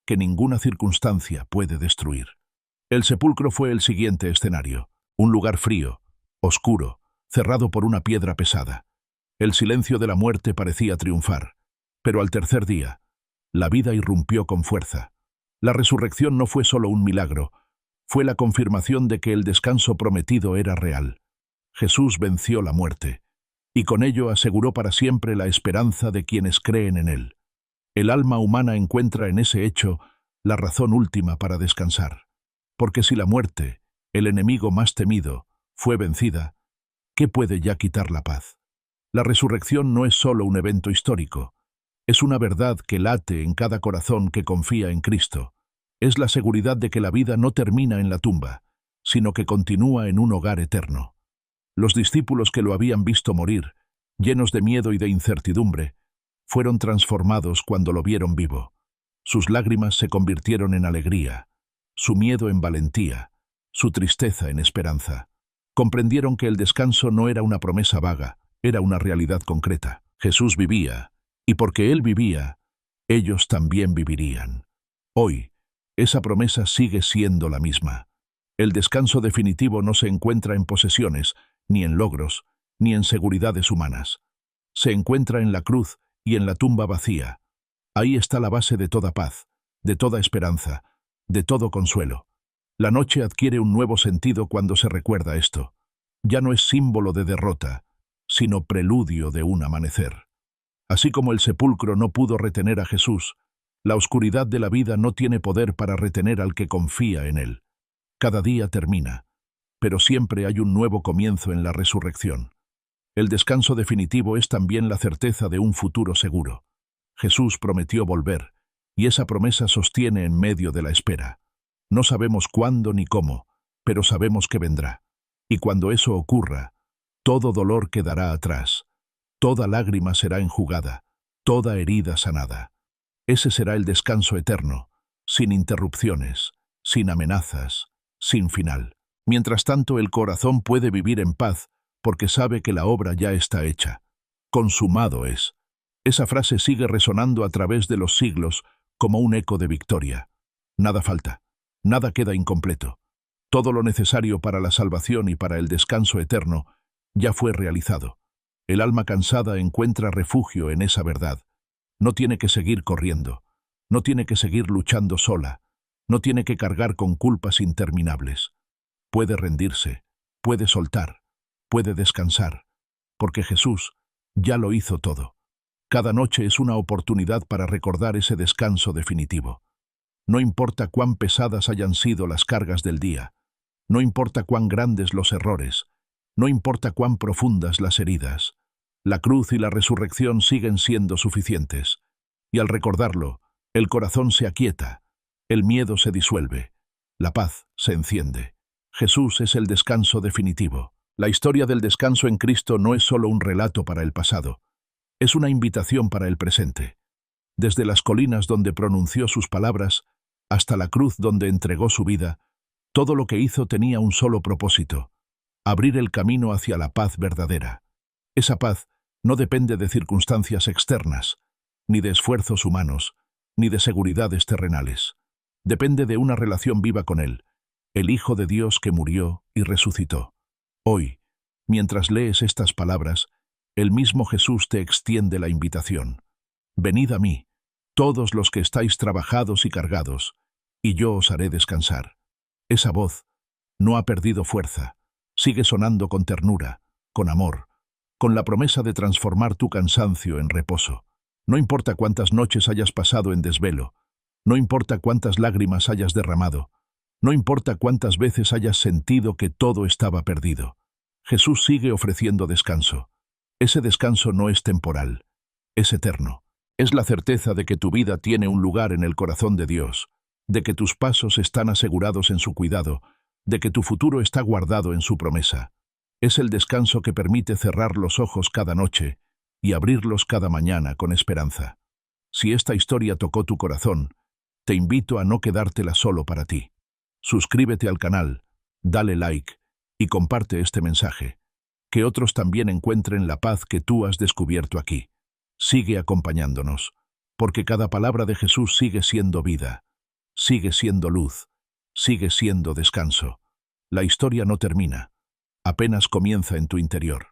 que ninguna circunstancia puede destruir. El sepulcro fue el siguiente escenario, un lugar frío, oscuro, cerrado por una piedra pesada. El silencio de la muerte parecía triunfar, pero al tercer día, la vida irrumpió con fuerza. La resurrección no fue solo un milagro, fue la confirmación de que el descanso prometido era real. Jesús venció la muerte, y con ello aseguró para siempre la esperanza de quienes creen en él. El alma humana encuentra en ese hecho la razón última para descansar. Porque si la muerte, el enemigo más temido, fue vencida, ¿qué puede ya quitar la paz? La resurrección no es solo un evento histórico, es una verdad que late en cada corazón que confía en Cristo. Es la seguridad de que la vida no termina en la tumba, sino que continúa en un hogar eterno. Los discípulos que lo habían visto morir, llenos de miedo y de incertidumbre, fueron transformados cuando lo vieron vivo. Sus lágrimas se convirtieron en alegría, su miedo en valentía, su tristeza en esperanza. Comprendieron que el descanso no era una promesa vaga, era una realidad concreta. Jesús vivía, y porque Él vivía, ellos también vivirían. Hoy, esa promesa sigue siendo la misma. El descanso definitivo no se encuentra en posesiones, ni en logros, ni en seguridades humanas. Se encuentra en la cruz y en la tumba vacía. Ahí está la base de toda paz, de toda esperanza, de todo consuelo. La noche adquiere un nuevo sentido cuando se recuerda esto. Ya no es símbolo de derrota, sino preludio de un amanecer. Así como el sepulcro no pudo retener a Jesús, la oscuridad de la vida no tiene poder para retener al que confía en él. Cada día termina, pero siempre hay un nuevo comienzo en la resurrección. El descanso definitivo es también la certeza de un futuro seguro. Jesús prometió volver, y esa promesa sostiene en medio de la espera. No sabemos cuándo ni cómo, pero sabemos que vendrá. Y cuando eso ocurra, todo dolor quedará atrás, toda lágrima será enjugada, toda herida sanada. Ese será el descanso eterno, sin interrupciones, sin amenazas, sin final. Mientras tanto, el corazón puede vivir en paz porque sabe que la obra ya está hecha. Consumado es. Esa frase sigue resonando a través de los siglos como un eco de victoria. Nada falta, nada queda incompleto. Todo lo necesario para la salvación y para el descanso eterno ya fue realizado. El alma cansada encuentra refugio en esa verdad. No tiene que seguir corriendo, no tiene que seguir luchando sola, no tiene que cargar con culpas interminables. Puede rendirse, puede soltar, puede descansar, porque Jesús ya lo hizo todo. Cada noche es una oportunidad para recordar ese descanso definitivo. No importa cuán pesadas hayan sido las cargas del día, no importa cuán grandes los errores, no importa cuán profundas las heridas, la cruz y la resurrección siguen siendo suficientes. Y al recordarlo, el corazón se aquieta, el miedo se disuelve, la paz se enciende. Jesús es el descanso definitivo. La historia del descanso en Cristo no es solo un relato para el pasado, es una invitación para el presente. Desde las colinas donde pronunció sus palabras, hasta la cruz donde entregó su vida, todo lo que hizo tenía un solo propósito: abrir el camino hacia la paz verdadera. Esa paz no depende de circunstancias externas, ni de esfuerzos humanos, ni de seguridades terrenales. Depende de una relación viva con Él, el Hijo de Dios que murió y resucitó. Hoy, mientras lees estas palabras, el mismo Jesús te extiende la invitación. Venid a mí, todos los que estáis trabajados y cargados, y yo os haré descansar. Esa voz no ha perdido fuerza, sigue sonando con ternura, con amor, con la promesa de transformar tu cansancio en reposo. No importa cuántas noches hayas pasado en desvelo, no importa cuántas lágrimas hayas derramado, no importa cuántas veces hayas sentido que todo estaba perdido. Jesús sigue ofreciendo descanso. Ese descanso no es temporal, es eterno. Es la certeza de que tu vida tiene un lugar en el corazón de Dios, de que tus pasos están asegurados en su cuidado, de que tu futuro está guardado en su promesa. Es el descanso que permite cerrar los ojos cada noche y abrirlos cada mañana con esperanza. Si esta historia tocó tu corazón, te invito a no quedártela solo para ti. Suscríbete al canal, dale like y comparte este mensaje. Que otros también encuentren la paz que tú has descubierto aquí. Sigue acompañándonos, porque cada palabra de Jesús sigue siendo vida, sigue siendo luz, sigue siendo descanso. La historia no termina, apenas comienza en tu interior.